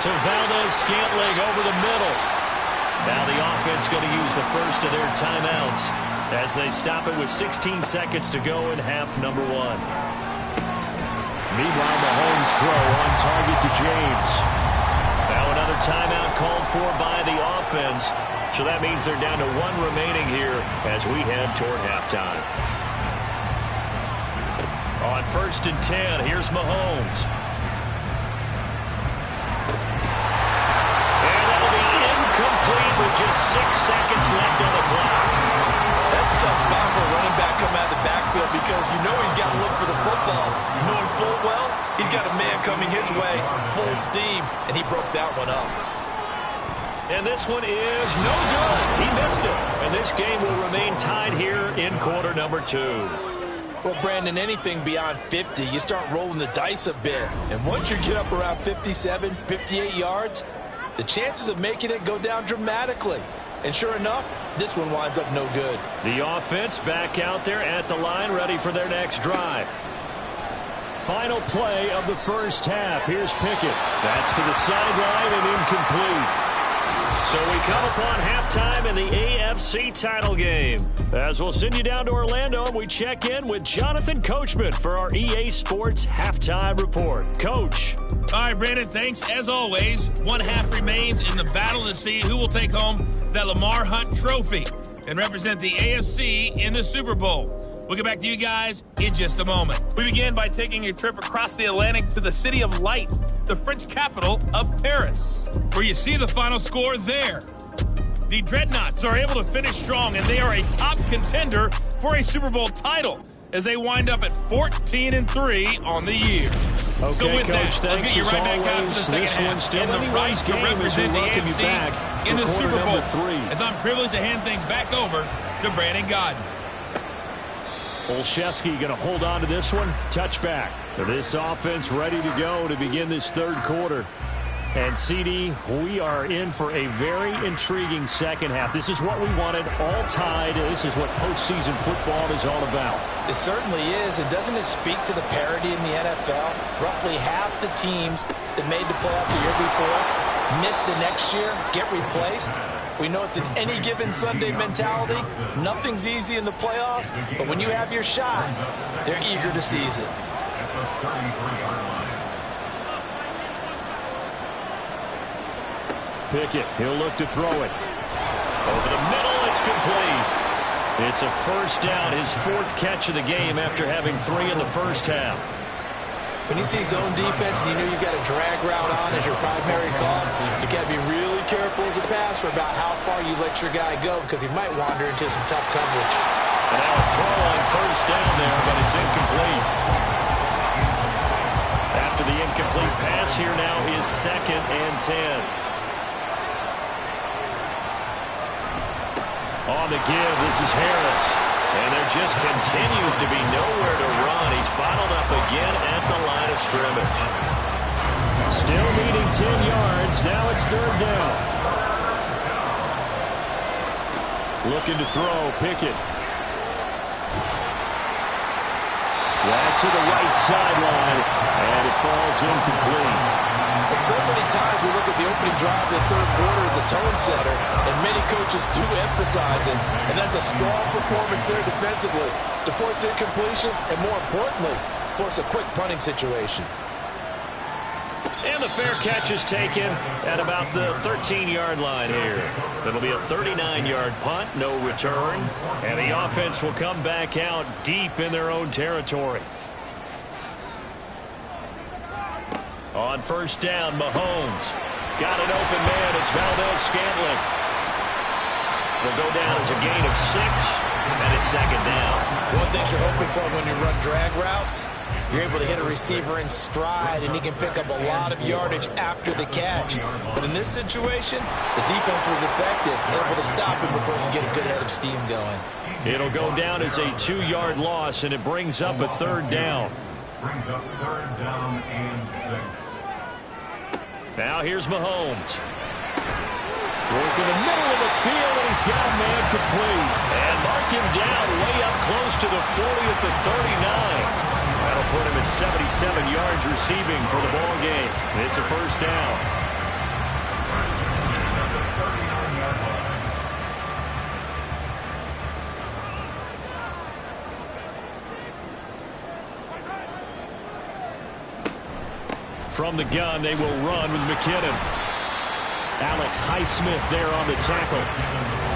To Valdez-Scantling over the middle. Now the offense going to use the first of their timeouts as they stop it with 16 seconds to go in half number one. Meanwhile, Mahomes throw on target to James. Now another timeout called for by the offense. So that means they're down to one remaining here as we head toward halftime. On 1st and 10, here's Mahomes. Complete with just 6 seconds left on the clock. That's a tough spot for a running back coming out of the backfield, because you know he's got to look for the football. Knowing full well, he's got a man coming his way, full steam, and he broke that one up. And this one is no good. He missed it. And this game will remain tied here in quarter number 2. Well, Brandon, anything beyond 50, you start rolling the dice a bit. And once you get up around 57, 58 yards, the chances of making it go down dramatically. And sure enough, this one winds up no good. The offense back out there at the line, ready for their next drive. Final play of the first half. Here's Pickett. That's to the sideline and incomplete. So we come upon halftime in the AFC title game. As we'll send you down to Orlando, we check in with Jonathan Coachman for our EA Sports Halftime Report. Coach. All right, Brandon, thanks. As always, one half remains in the battle to see who will take home that Lamar Hunt trophy and represent the AFC in the Super Bowl. We'll get back to you guys in just a moment. We begin by taking a trip across the Atlantic to the City of Light, the French capital of Paris, where you see the final score there. The Dreadnoughts are able to finish strong, and they are a top contender for a Super Bowl title as they wind up at 14-3 on the year. Okay, so with Coach, that, let's get you right back out for the second half and the right to represent the AFC in the Super Bowl. As I'm privileged to hand things back over to Brandon Godden. Olszewski going to hold on to this one. Touchback. This offense ready to go to begin this third quarter. And, CD, we are in for a very intriguing second half. This is what we wanted, all tied. This is what postseason football is all about. It certainly is. And doesn't it speak to the parity in the NFL? Roughly half the teams that made the playoffs the year before miss the next year, get replaced. We know it's an any given Sunday mentality. Nothing's easy in the playoffs, but when you have your shot, they're eager to seize it. Pickett, he'll look to throw it. Over the middle, it's complete. It's a first down, his 4th catch of the game after having 3 in the first half. When you see zone defense and you know you've got a drag route on as your primary call, you got to be really careful as a passer about how far you let your guy go, because he might wander into some tough coverage. And now a throw on first down there, but it's incomplete. After the incomplete pass, here now is 2nd and 10. On the give, this is Harris. And there just continues to be nowhere to run. He's bottled up again at the line of scrimmage. Still needing 10 yards. Now it's 3rd down. Looking to throw, Pickett. That's to the right sideline, and it falls incomplete. And so many times we look at the opening drive of the third quarter as a tone setter, and many coaches do emphasize it. And that's a strong performance there defensively to force incompletion and, more importantly, force a quick punting situation. And the fair catch is taken at about the 13-yard line here. It'll be a 39-yard punt, no return. And the offense will come back out deep in their own territory. On first down, Mahomes. Got an open man. It's Valdez-Scantling. Will go down as a gain of 6, and it's second down. One thing you're hoping for when you run drag routes, you're able to hit a receiver in stride, and he can pick up a lot of yardage after the catch. But in this situation, the defense was effective, able to stop him before he can get a good head of steam going. It'll go down as a 2-yard loss, and it brings up a third down. Brings up third down and 6. Now here's Mahomes. Work in the middle of the field, and he's got a man complete. And mark him down way up close to the 40 at the 39. That'll put him at 77 yards receiving for the ball game. It's a first down. From the gun, they will run with McKinnon. Alex Highsmith there on the tackle.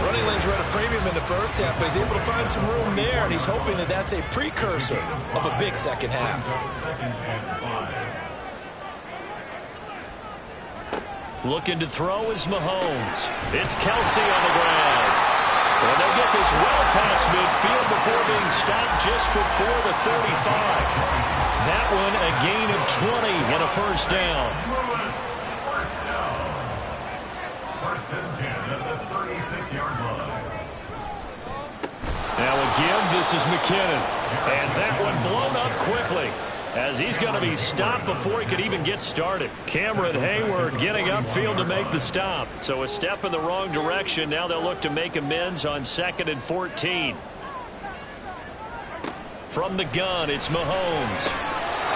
Running lanes were at a premium in the first half, but he's able to find some room there, and he's hoping that that's a precursor of a big second half. Looking to throw is Mahomes. It's Kelsey on the ground. And they'll get this well past midfield before being stopped just before the 35. That one a gain of 20 and a first down. First and 10 at the 36-yard line. Now a give, this is McKinnon. And that one blown up quickly as he's going to be stopped before he could even get started. Cameron Hayward getting upfield to make the stop. So a step in the wrong direction. Now they'll look to make amends on 2nd and 14. From the gun, it's Mahomes.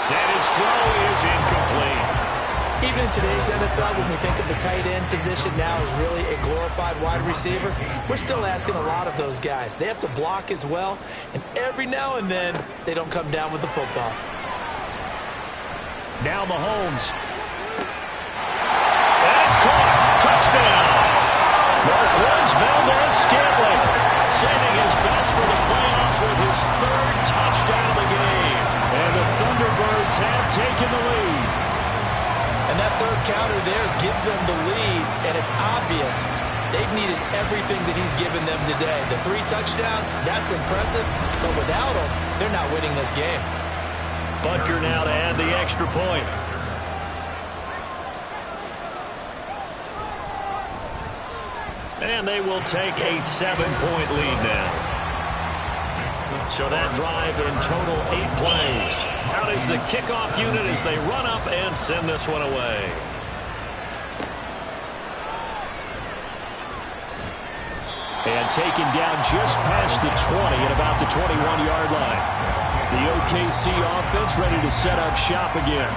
And his throw is incomplete. Even in today's NFL, when we think of the tight end position now as really a glorified wide receiver, we're still asking a lot of those guys. They have to block as well, and every now and then, they don't come down with the football. Now Mahomes. And it's caught. Touchdown. Marquez Valdez-Scantling saving his best for the playoffs with his 3rd touchdown of the game. And the Thunderbirds have taken the lead. And that third counter there gives them the lead, and it's obvious they've needed everything that he's given them today. The 3 touchdowns, that's impressive, but without him, they're not winning this game. Butker now to add the extra point. And they will take a 7-point lead now. So that drive in total 8 plays. Out is the kickoff unit as they run up and send this one away. And taken down just past the 20 at about the 21-yard line. The OKC offense ready to set up shop again.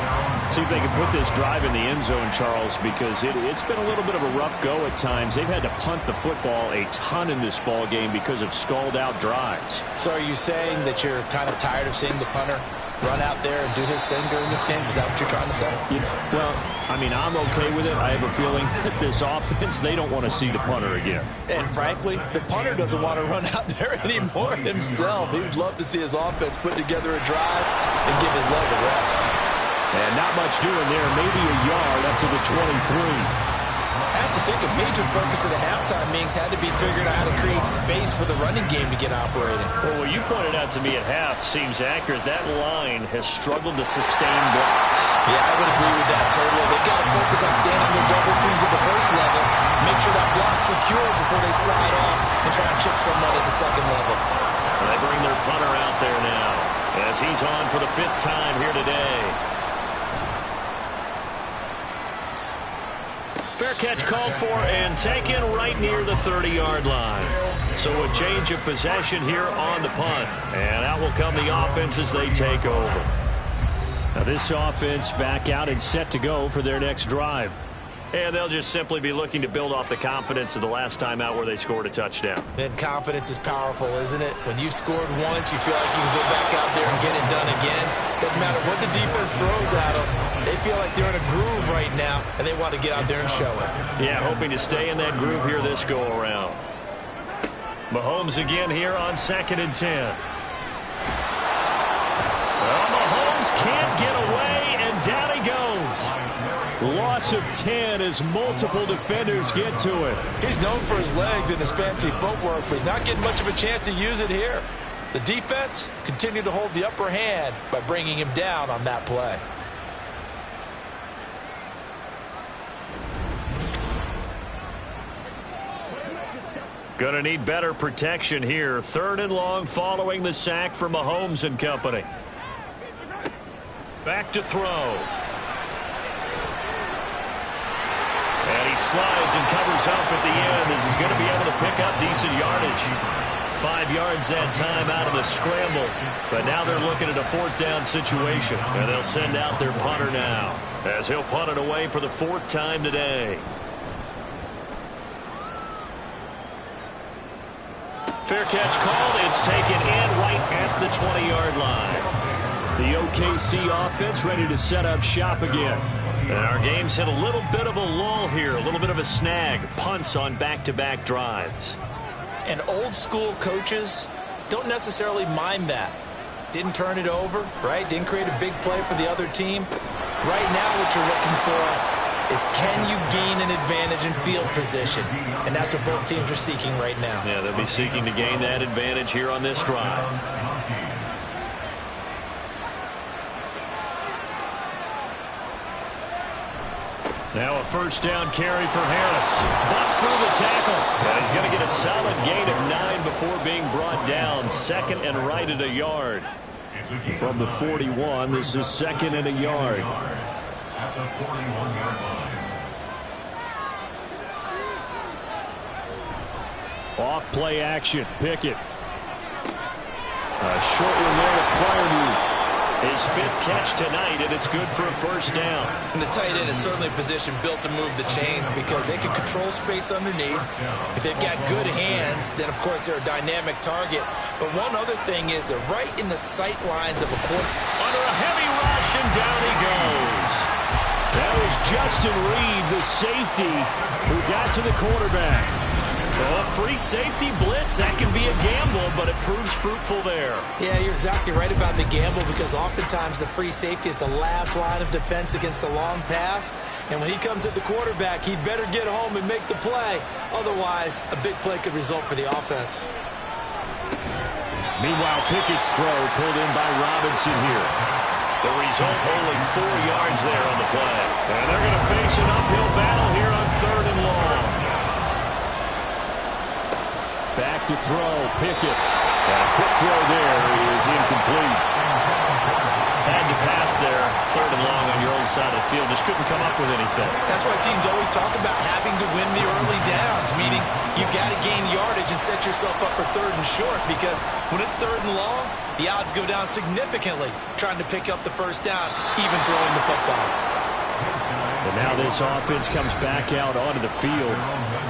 See if they can put this drive in the end zone, Charles, because it's been a little bit of a rough go at times. They've had to punt the football a ton in this ball game because of stalled-out drives. So are you saying that you're kind of tired of seeing the punter run out there and do his thing during this game? Is that what you're trying to say? Well, I mean, I'm okay with it. I have a feeling that this offense, they don't want to see the punter again. And frankly, the punter doesn't want to run out there anymore himself. He would love to see his offense put together a drive and give his leg a rest. And not much doing there. Maybe a yard up to the 23. I have to think a major focus at the halftime meetings had to be figuring out how to create space for the running game to get operating. Well, what you pointed out to me at half seems accurate. That line has struggled to sustain blocks. Yeah, I would agree with that totally. They've got to focus on standing their double teams at the first level, make sure that block's secure before they slide off and try and chip someone at the second level. Well, they bring their punter out there now as he's on for the 5th time here today. Fair catch called for and taken right near the 30-yard line. So a change of possession here on the punt. And out will come the offense as they take over. Now this offense back out and set to go for their next drive. And they'll just simply be looking to build off the confidence of the last time out where they scored a touchdown. And confidence is powerful, isn't it? When you've scored once, you feel like you can go back out there and get it done again. Doesn't matter what the defense throws at them. They feel like they're in a groove right now, and they want to get out there and show it. Yeah, hoping to stay in that groove here this go-around. Mahomes again here on 2nd and 10. Well, Mahomes can't get away, and down he goes. Loss of 10 as multiple defenders get to it. He's known for his legs and his fancy footwork, but he's not getting much of a chance to use it here. The defense continued to hold the upper hand by bringing him down on that play. Gonna need better protection here. 3rd and long following the sack from Mahomes and company. Back to throw. And he slides and covers up at the end as he's going to be able to pick up decent yardage. 5 yards that time out of the scramble. But now they're looking at a 4th down situation. And they'll send out their punter now as he'll punt it away for the 4th time today. Fair catch called. It's taken in right at the 20-yard line. The OKC offense ready to set up shop again. And our game's hit a little bit of a lull here, a little bit of a snag. Punts on back-to-back drives. And old-school coaches don't necessarily mind that. Didn't turn it over, right? Didn't create a big play for the other team. Right now what you're looking for is can you gain an advantage in field position? And that's what both teams are seeking right now. Yeah, they'll be seeking to gain that advantage here on this drive. Now a 1st down carry for Harris. Busts through the tackle. And he's going to get a solid gain of 9 before being brought down. 2nd and right at a yard. From the 41, this is 2nd and a yard. At the 41-yard line. Off play action. Pickett. A short one there to Freiermuth. His 5th catch tonight, and it's good for a 1st down. And the tight end is certainly a position built to move the chains because they can control space underneath. If they've got good hands, then, of course, they're a dynamic target. But one other thing is they're right in the sight lines of a quarter. Under a heavy rush, and down he goes. That was Justin Reed, the safety, who got to the quarterback. Well, a free safety blitz, that can be a gamble, but it proves fruitful there. Yeah, you're exactly right about the gamble because oftentimes the free safety is the last line of defense against a long pass. And when he comes at the quarterback, he'd better get home and make the play. Otherwise, a big play could result for the offense. Meanwhile, Pickett's throw pulled in by Robinson here. The result, only 4 yards there on the play. And they're going to face an uphill battle here on 3rd and long. Back to throw, Pickett. And a quick throw there is incomplete. Had to pass there, 3rd and long on your own side of the field. Just couldn't come up with anything. That's why teams always talk about having to win the early downs, meaning you've got to gain yardage and set yourself up for 3rd and short because when it's 3rd and long, the odds go down significantly trying to pick up the 1st down, even throwing the football. And now this offense comes back out onto the field.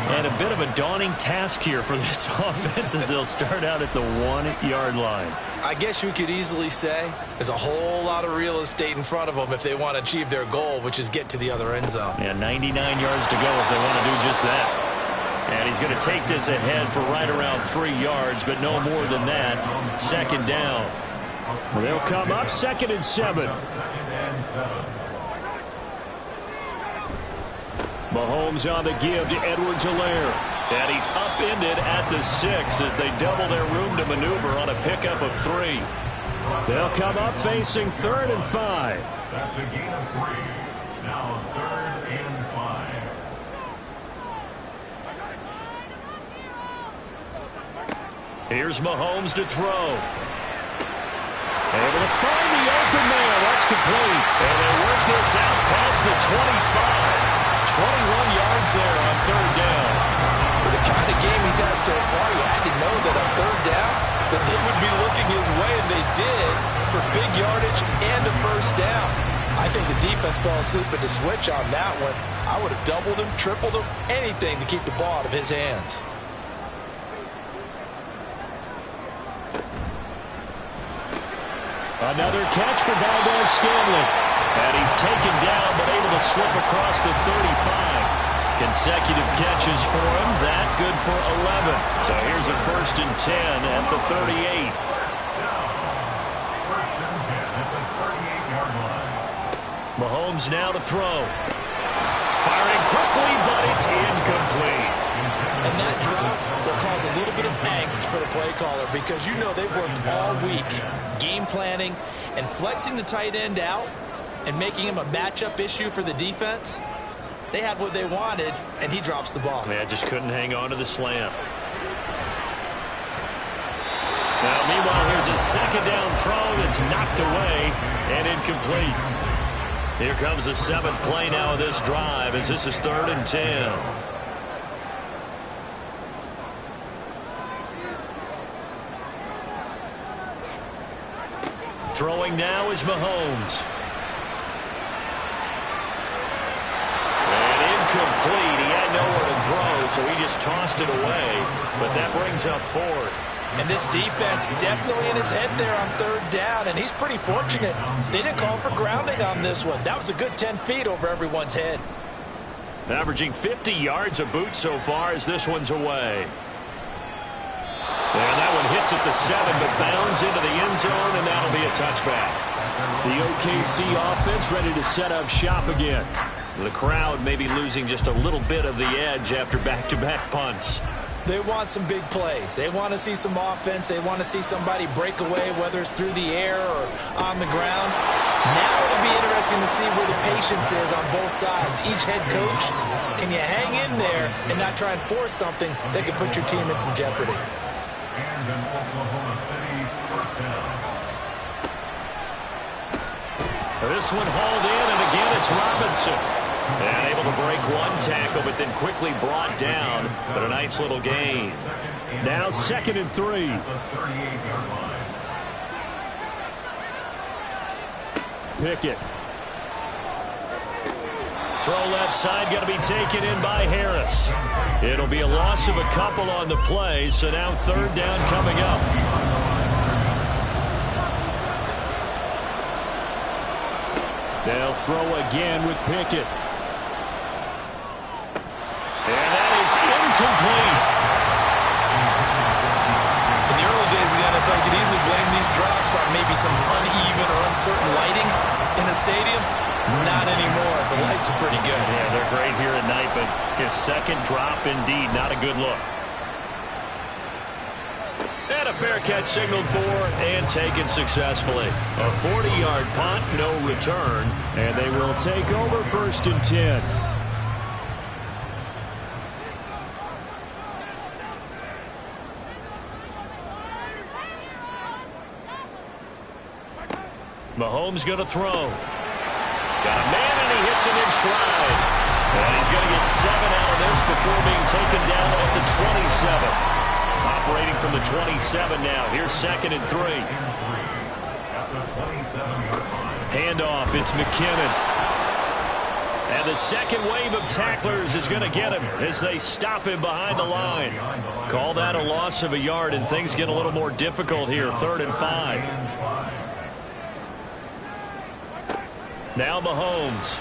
And a bit of a daunting task here for this offense as they'll start out at the 1-yard line. I guess you could easily say there's a whole lot of real estate in front of them if they want to achieve their goal, which is get to the other end zone. Yeah, 99 yards to go if they want to do just that. And he's going to take this ahead for right around 3 yards, but no more than that. 2nd down. Well, they'll come up 2nd and 7. Mahomes on the give to Edwards-Helaire. And he's upended at the 6 as they double their room to maneuver on a pickup of 3. They'll come up facing 3rd and 5. That's a gain of 3. Now 3rd and 5. Here's Mahomes to throw. Able to find the open man. That's complete. And they work this out past the 25. 21 yards there on 3rd down. With the kind of game he's had so far, you had to know that on 3rd down, that they would be looking his way, and they did, for big yardage and a 1st first down. I think the defense fell asleep at the switch on that one. I would have doubled him, tripled him, anything to keep the ball out of his hands. Another catch for Valdez-Scantling. And he's taken down, but able to slip across the 35. Consecutive catches for him. That good for 11. So here's a 1st and 10 at the 38. Mahomes now to throw. Firing quickly, but it's incomplete. And that drop will cause a little bit of angst for the play caller because you know they've worked all week game planning and flexing the tight end out and making him a matchup issue for the defense. They had what they wanted, and he drops the ball. Man, just couldn't hang on to the slant. Now, meanwhile, here's a 2nd down throw that's knocked away and incomplete. Here comes the 7th play now of this drive as this is 3rd and 10. Throwing now is Mahomes. Complete. He had nowhere to throw, so he just tossed it away. But that brings up 4th. And this defense definitely in his head there on 3rd down, and he's pretty fortunate. They didn't call for grounding on this one. That was a good 10 feet over everyone's head. Averaging 50 yards a boot so far as this one's away. And that one hits at the 7, but bounds into the end zone, and that'll be a touchback. The OKC offense ready to set up shop again. The crowd may be losing just a little bit of the edge after back-to-back punts. They want some big plays. They want to see some offense. They want to see somebody break away, whether it's through the air or on the ground. Now it'll be interesting to see where the patience is on both sides. Each head coach, can you hang in there and not try and force something that could put your team in some jeopardy? And an Oklahoma City 1st down. This one hauled in, and again it's Robinson. And able to break one tackle, but then quickly brought down. But a nice little gain. Now 2nd and 3. Pickett. Throw left side, going to be taken in by Harris. It'll be a loss of a couple on the play, so now 3rd down coming up. They'll throw again with Pickett. And that is incomplete. In the early days of the NFL, you could easily blame these drops on maybe some uneven or uncertain lighting in a stadium. Not anymore. The lights are pretty good. Yeah, they're great here at night, but his 2nd drop, indeed, not a good look. And a fair catch signaled for and taken successfully. A 40-yard punt, no return, and they will take over 1st and 10. Mahomes going to throw. Got a man, and he hits him in stride. And he's going to get 7 out of this before being taken down at the 27. Operating from the 27 now. Here's 2nd and 3. Handoff, it's McKinnon. And the second wave of tacklers is going to get him as they stop him behind the line. Call that a loss of a yard, and things get a little more difficult here. 3rd and 5. Now Mahomes.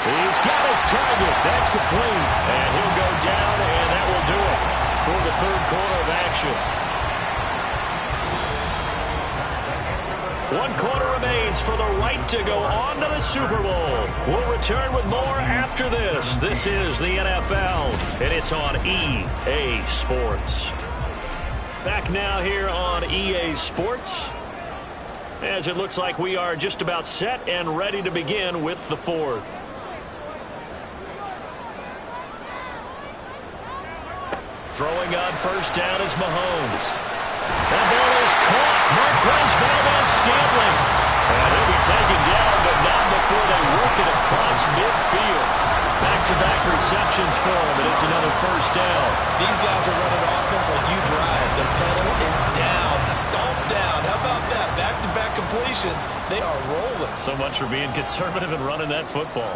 He's got his target. That's complete. And he'll go down, and that will do it for the 3rd quarter of action. 1 quarter remains for the right to go on to the Super Bowl. We'll return with more after this. This is the NFL, and it's on EA Sports. Back now here on EA Sports, as it looks like we are just about set and ready to begin with the 4th. Throwing on 1st down is Mahomes. That ball is caught. Marquez Valdez-Scantling. And he'll be taken down, but not before they work it across midfield. Back-to-back receptions for him, and it's another 1st down. These guys are running offense like you drive. The pedal is down, stomped down. How about that? Back-to-back completions. They are rolling. So much for being conservative and running that football.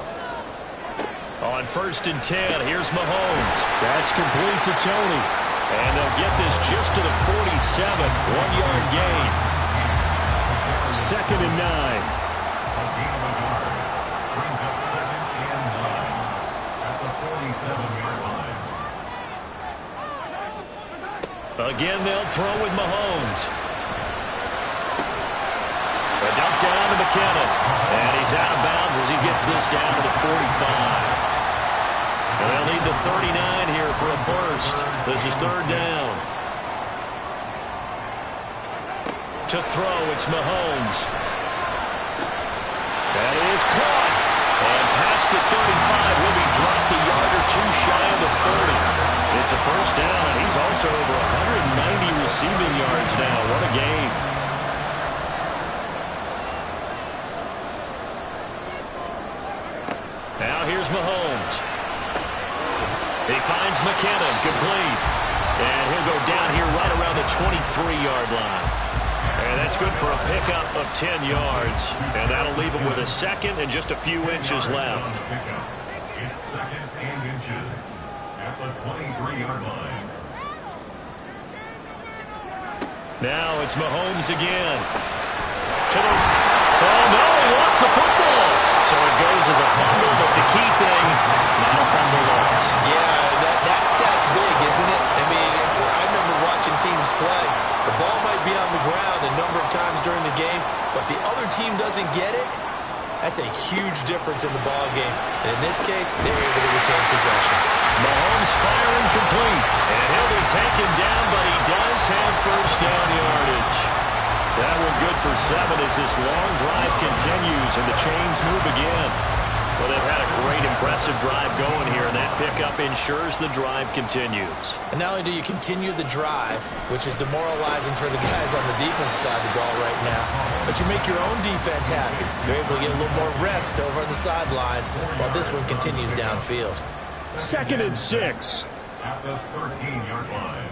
On 1st and 10, here's Mahomes. That's complete to Tony. And they'll get this just to the 47. 1-yard gain. 2nd and 9. Brings up 2nd and 9 at the 47-yard line. Again, they'll throw with Mahomes. A dump down to McKinnon. And he's out of bounds as he gets this down to the 45. And they'll need the 39 here for a first. This is 3rd down. To throw, it's Mahomes. That is caught. And past the 35 will be dropped a yard or two shy of the 30. It's a first down, and he's also over 190 receiving yards now. What a game. Now here's Mahomes. He finds McKinnon, complete. And he'll go down here right around the 23-yard line. And that's good for a pickup of 10 yards. And that'll leave him with a second and just a few inches left. It's 2nd and inches at the 23-yard line. Now it's Mahomes again. Oh, no, he lost the football. So it goes as a fumble, but the key thing, not a fumble loss. Yeah, that stat's big, isn't it? I mean, I remember watching teams play. The ball might be on the ground a number of times during the game, but if the other team doesn't get it, that's a huge difference in the ball game. And in this case, they were able to retain possession. Mahomes firing complete. And he'll be taken down, but he does have first down yardage. That one good for 7 as this long drive continues and the chains move again. Well, they've had a great, impressive drive going here, and that pickup ensures the drive continues. And not only do you continue the drive, which is demoralizing for the guys on the defensive side of the ball right now, but you make your own defense happy. They're able to get a little more rest over on the sidelines while this one continues downfield. 2nd and 6. At the 13-yard line.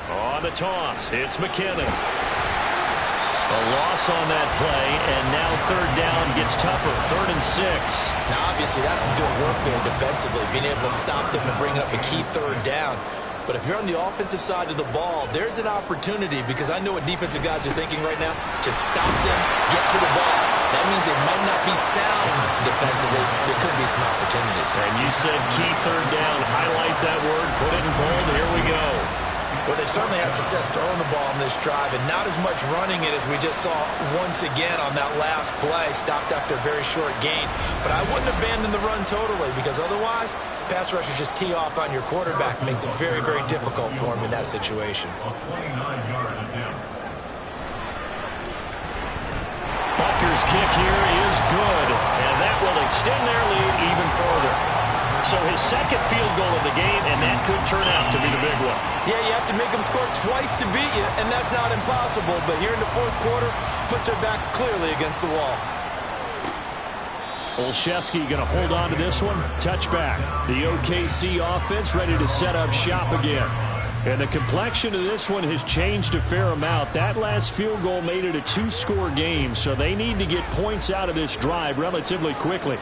On the toss, it's McKinnon. A loss on that play, and now 3rd down gets tougher. 3rd and 6. Now, obviously, that's some good work there defensively, being able to stop them and bring up a key 3rd down. But if you're on the offensive side of the ball, there's an opportunity, because I know what defensive guys are thinking right now. Just stop them, get to the ball. That means they might not be sound defensively. There could be some opportunities. And you said key 3rd down. Highlight that word, put it in bold. Here we go. Well, they certainly had success throwing the ball in this drive, and not as much running it as we just saw once again on that last play. Stopped after a very short gain. But I wouldn't abandon the run totally, because otherwise, pass rushers just tee off on your quarterback. Makes it very, very difficult for him in that situation. A 29-yard attempt. Butker's kick here is good, and that will extend their lead even further. So his 2nd field goal of the game, and that could turn out to be the big one. Yeah, you have to make them score twice to beat you, and that's not impossible. But here in the 4th quarter, puts their backs clearly against the wall. Olszewski going to hold on to this one. Touchback. The OKC offense ready to set up shop again. And the complexion of this one has changed a fair amount. That last field goal made it a 2-score game, so they need to get points out of this drive relatively quickly.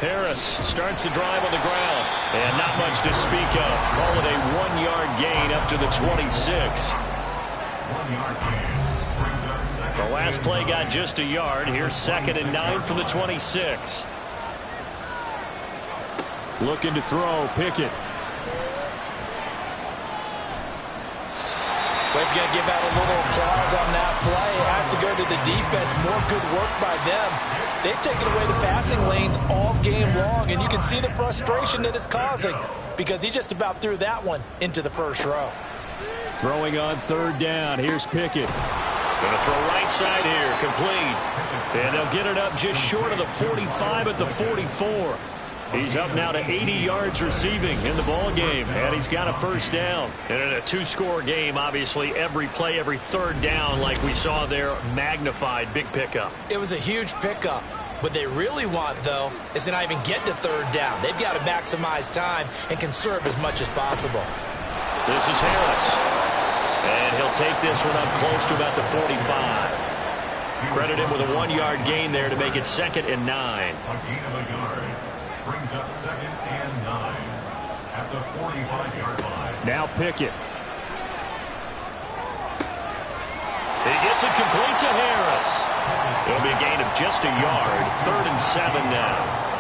Harris starts the drive on the ground. And not much to speak of. Call it a 1-yard gain up to the 26. 1-yard gain. Brings up 2nd. The last play got just a yard. Here's 2nd and 9 from the 26. Looking to throw. Pickett. We're going to give out a little applause on that play. It has to go to the defense. More good work by them. They've taken away the passing lanes all game long, and you can see the frustration that it's causing, because he just about threw that one into the first row. Throwing on 3rd down. Here's Pickett. Going to throw right side here. Complete. And they'll get it up just short of the 45 at the 44. He's up now to 80 yards receiving in the ball game, and he's got a first down. And in a 2-score game, obviously, every play, every 3rd down, like we saw there, magnified. Big pickup. It was a huge pickup. What they really want, though, is to not even get to 3rd down. They've got to maximize time and conserve as much as possible. This is Harris. And he'll take this one up close to about the 45. Credit him with a 1-yard gain there to make it 2nd and 9. A gain of a yard. Brings up 2nd and 9 at the 45-yard line. Now Pickett. He gets it complete to Harris. It'll be a gain of just a yard. 3rd and 7 now.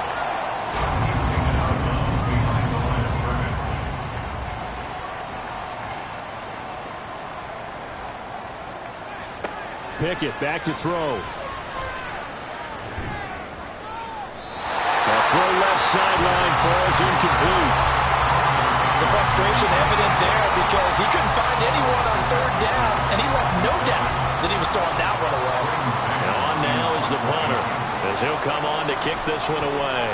Pickett back to throw. The throw left sideline falls incomplete. The frustration evident there because he couldn't find anyone on 3rd down, and he left no doubt that he was throwing that one away. And on now is the punter, as he'll come on to kick this one away.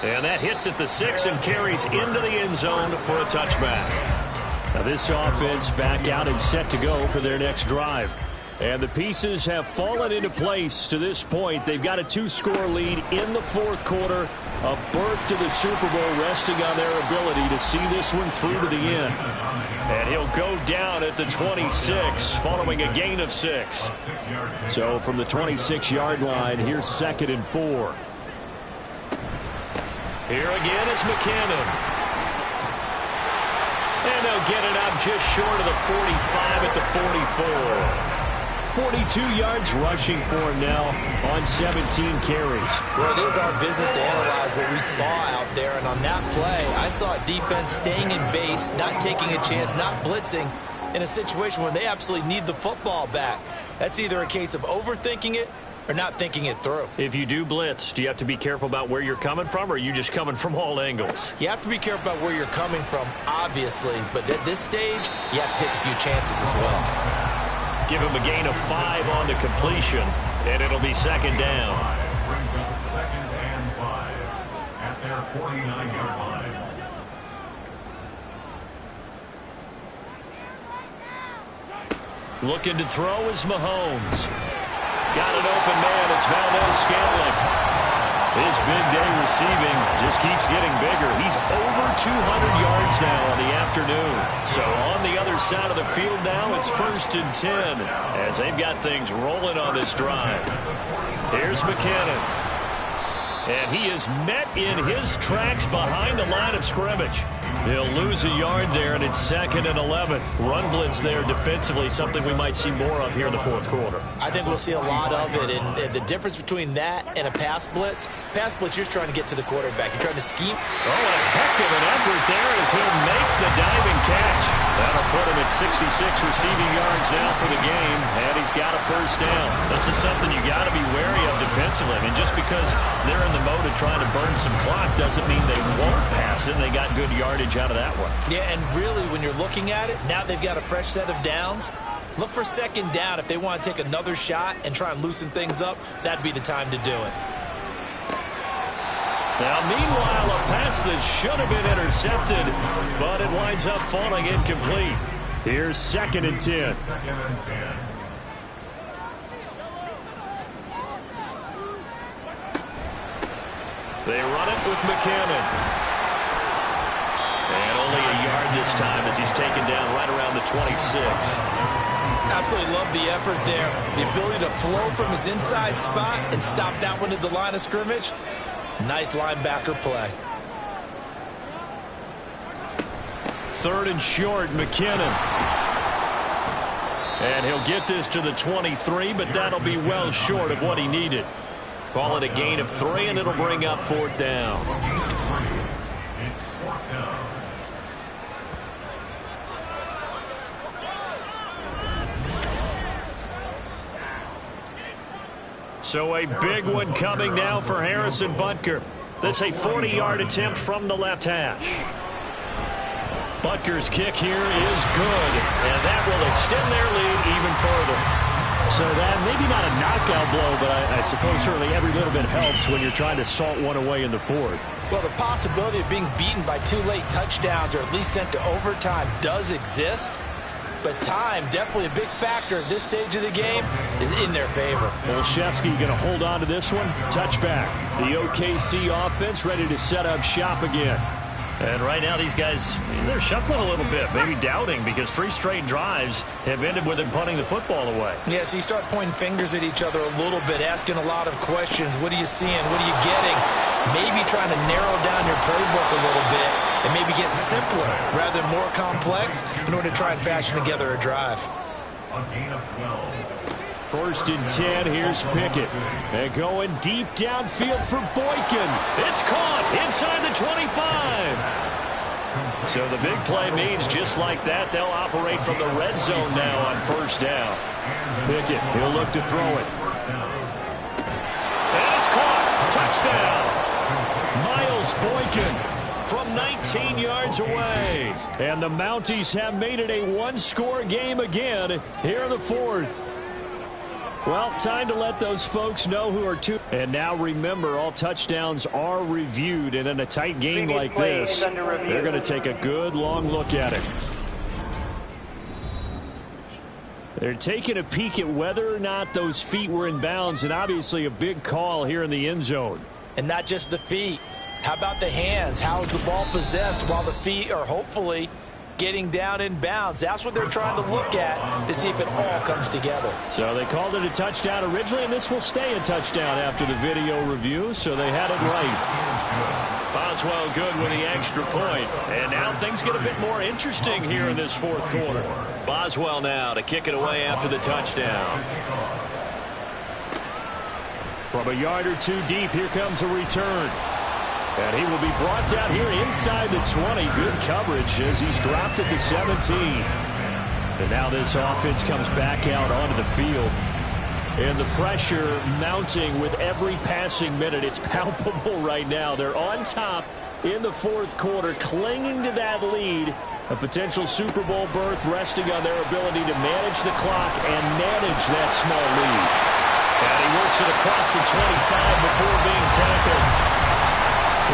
And that hits at the 6 and carries into the end zone for a touchback. Now this offense back out and set to go for their next drive. And the pieces have fallen into place to this point. They've got a 2-score lead in the 4th quarter. A berth to the Super Bowl resting on their ability to see this one through to the end. And he'll go down at the 26 following a gain of 6. So from the 26-yard line, here's 2nd and 4. Here again is McKinnon. And they'll get it up just short of the 45 at the 44. 42 yards rushing for him now on 17 carries. Well, it is our business to analyze what we saw out there, and on that play, I saw defense staying in base, not taking a chance, not blitzing in a situation when they absolutely need the football back. That's either a case of overthinking it or not thinking it through. If you do blitz, do you have to be careful about where you're coming from, or are you just coming from all angles? You have to be careful about where you're coming from, obviously, but at this stage, you have to take a few chances as well. Give him a gain of 5 on the completion, and it'll be 2nd down. Brings up 2nd and 5 at their 49-yard line. Looking to throw is Mahomes. Got an open man. It's Valdez-Scantling. His big day receiving just keeps getting bigger. He's over 200 yards now on the afternoon. So on the other side of the field now, it's 1st and 10 as they've got things rolling on this drive. Here's McKinnon. And he is met in his tracks behind the line of scrimmage. He'll lose a yard there, and it's 2nd and 11. Run blitz there defensively, something we might see more of here in the 4th quarter. I think we'll see a lot of it, and the difference between that and a pass blitz, you're just trying to get to the quarterback. You're trying to scheme. Oh, a heck of an effort there as he'll make the diving catch. That'll put him at 66 receiving yards now for the game, and he's got a 1st down. This is something you got to be wary of defensively. I mean, just because they're in the mode of trying to burn some clock doesn't mean they won't pass it. They got good yardage out of that one. Yeah, and really, when you're looking at it, now they've got a fresh set of downs. Look for 2nd down. If they want to take another shot and try and loosen things up, that'd be the time to do it. Now, meanwhile, a pass that should have been intercepted, but it winds up falling incomplete. Here's 2nd and 10. 2nd and 10. They run it with McKinnon. And only a yard this time as he's taken down right around the 26. Absolutely love the effort there. The ability to flow from his inside spot and stop that one at the line of scrimmage. Nice linebacker play. 3rd and short, McKinnon. And he'll get this to the 23, but that'll be well short of what he needed. Call it a gain of 3, and it'll bring up 4th down. It's 4th down. So a big one coming now for Harrison Butker. That's a 40-yard attempt from the left hash. Butker's kick here is good, and that will extend their lead even further. So that maybe not a knockout blow, but I suppose certainly every little bit helps when you're trying to salt one away in the 4th. Well, the possibility of being beaten by 2 late touchdowns or at least sent to overtime does exist. but time, definitely a big factor at this stage of the game, is in their favor. Olszewski going to hold on to this one. Touchback. The OKC offense ready to set up shop again. And right now these guys, they're shuffling a little bit, maybe doubting, because 3 straight drives have ended with them punting the football away. Yeah, so you start pointing fingers at each other a little bit, asking a lot of questions. What are you seeing? What are you getting? Maybe trying to narrow down your playbook a little bit and maybe get simpler rather than more complex in order to try and fashion together a drive. A gain of 12. 1st and 10, here's Pickett. And going deep downfield for Boykin. It's caught inside the 25. So the big play means just like that, they'll operate from the red zone now on 1st down. Pickett, he'll look to throw it. And it's caught. Touchdown. Miles Boykin from 19 yards away. And the Mounties have made it a 1-score game again here in the 4th. Well, time to let those folks know who are two. And now remember, all touchdowns are reviewed. And in a tight game like this, they're going to take a good long look at it. They're taking a peek at whether or not those feet were in bounds, and obviously a big call here in the end zone. And not just the feet. How about the hands? How is the ball possessed while the feet are hopefully getting down in bounds? That's what they're trying to look at to see if it all comes together. So they called it a touchdown originally, and this will stay a touchdown after the video review, so they had it right. Boswell good with the extra point. And now things get a bit more interesting here in this 4th quarter. Boswell now to kick it away after the touchdown. From a yard or 2 deep, here comes a return. And he will be brought down here inside the 20. Good coverage as he's dropped at the 17. And now this offense comes back out onto the field. And the pressure mounting with every passing minute. It's palpable right now. They're on top in the 4th quarter, clinging to that lead. A potential Super Bowl berth resting on their ability to manage the clock and manage that small lead. And he works it across the 25 before being tackled.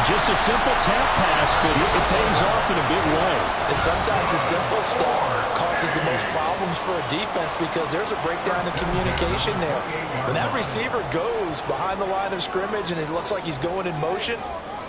Just a simple tap pass, but it pays off in a big way. And sometimes the simple stuff causes the most problems for a defense because there's a breakdown in communication there. When that receiver goes behind the line of scrimmage and it looks like he's going in motion,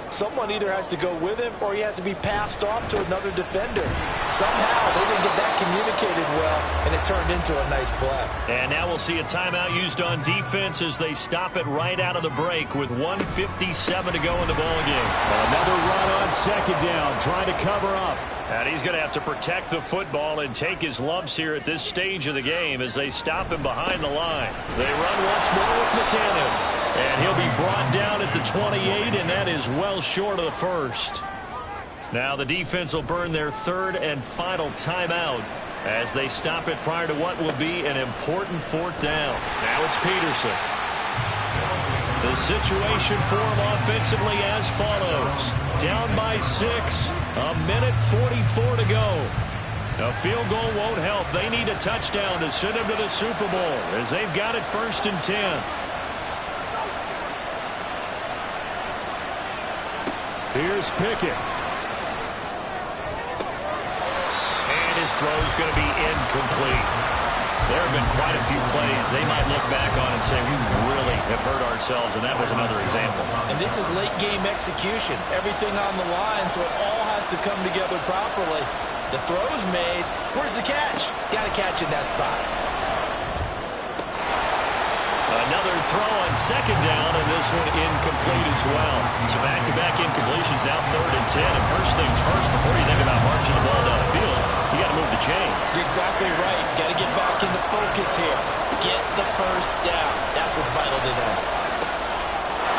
someone either has to go with him or he has to be passed off to another defender. Somehow they didn't get that communicated well, and it turned into a nice play. And now we'll see a timeout used on defense as they stop it right out of the break with 1:57 to go in the ballgame. Another run on 2nd down, trying to cover up. And he's going to have to protect the football and take his lumps here at this stage of the game as they stop him behind the line. They run once more with McKinnon. And he'll be brought down at the 28, and that is well short of the 1st. Now the defense will burn their 3rd and final timeout as they stop it prior to what will be an important 4th down. Now it's Peterson. The situation for him offensively as follows. Down by 6, a minute 44 to go. A field goal won't help. They need a touchdown to send them to the Super Bowl as they've got it 1st and 10. Here's Pickett. And his throw's going to be incomplete. There have been quite a few plays they might look back on and say, we really have hurt ourselves, and that was another example. And this is late game execution. Everything on the line, so it all has to come together properly. The throw's made. Where's the catch? Got to catch in that spot. Another throw on 2nd down, and this one incomplete as well. So back-to-back incompletions, now 3rd and 10. And first things first, before you think about marching the ball down the field, you got to move the chains. You're exactly right. Got to get back into focus here. Get the 1st down. That's what's vital to them.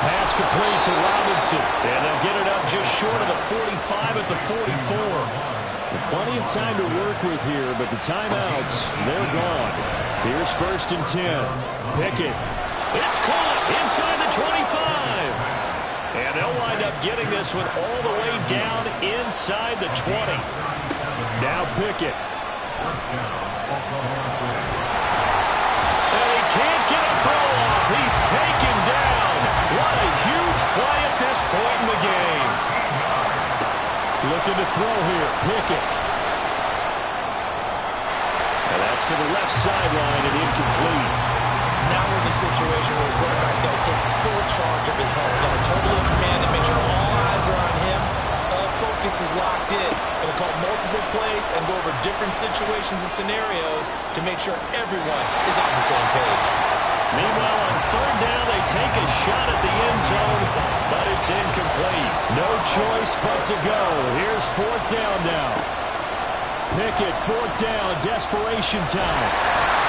Pass complete to Robinson. And they'll get it up just short of the 45 at the 44. Plenty of time to work with here, but the timeouts, they're gone. Here's 1st and 10. Pickett. It's caught inside the 25. And they'll wind up getting this one all the way down inside the 20. Now Pickett. And he can't get a throw off. He's taken down. What a huge play at this point in the game. Looking to throw here. Pickett. That's to the left sideline and incomplete. Now we're in the situation where the quarterback's got to take full charge of his home. Got to totally command and make sure all eyes are on him. All focus is locked in. Going to call multiple plays and go over different situations and scenarios to make sure everyone is on the same page. Meanwhile, on third down, they take a shot at the end zone, but it's incomplete. No choice but to go. Here's fourth down now. Pickett, fourth down, desperation time.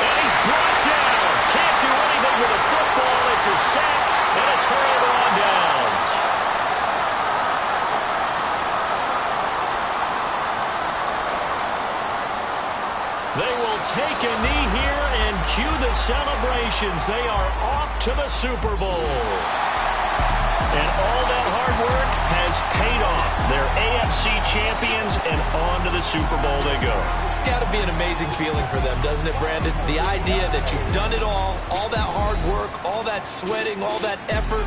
And he's brought down. Can't do anything with a football. It's a sack and a turnover on downs. They will take a knee here and cue the celebrations. They are off to the Super Bowl. And all that hard work has paid off. They're AFC champions, and on to the Super Bowl they go. It's got to be an amazing feeling for them, doesn't it, Brandon? The idea that you've done it all that hard work, all that sweating, all that effort,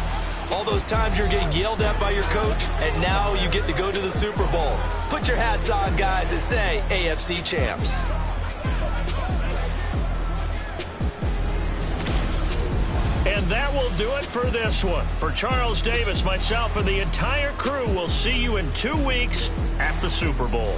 all those times you're getting yelled at by your coach, and now you get to go to the Super Bowl. Put your hats on, guys, and say AFC champs. And that will do it for this one. For Charles Davis, myself, and the entire crew, we'll see you in 2 weeks at the Super Bowl.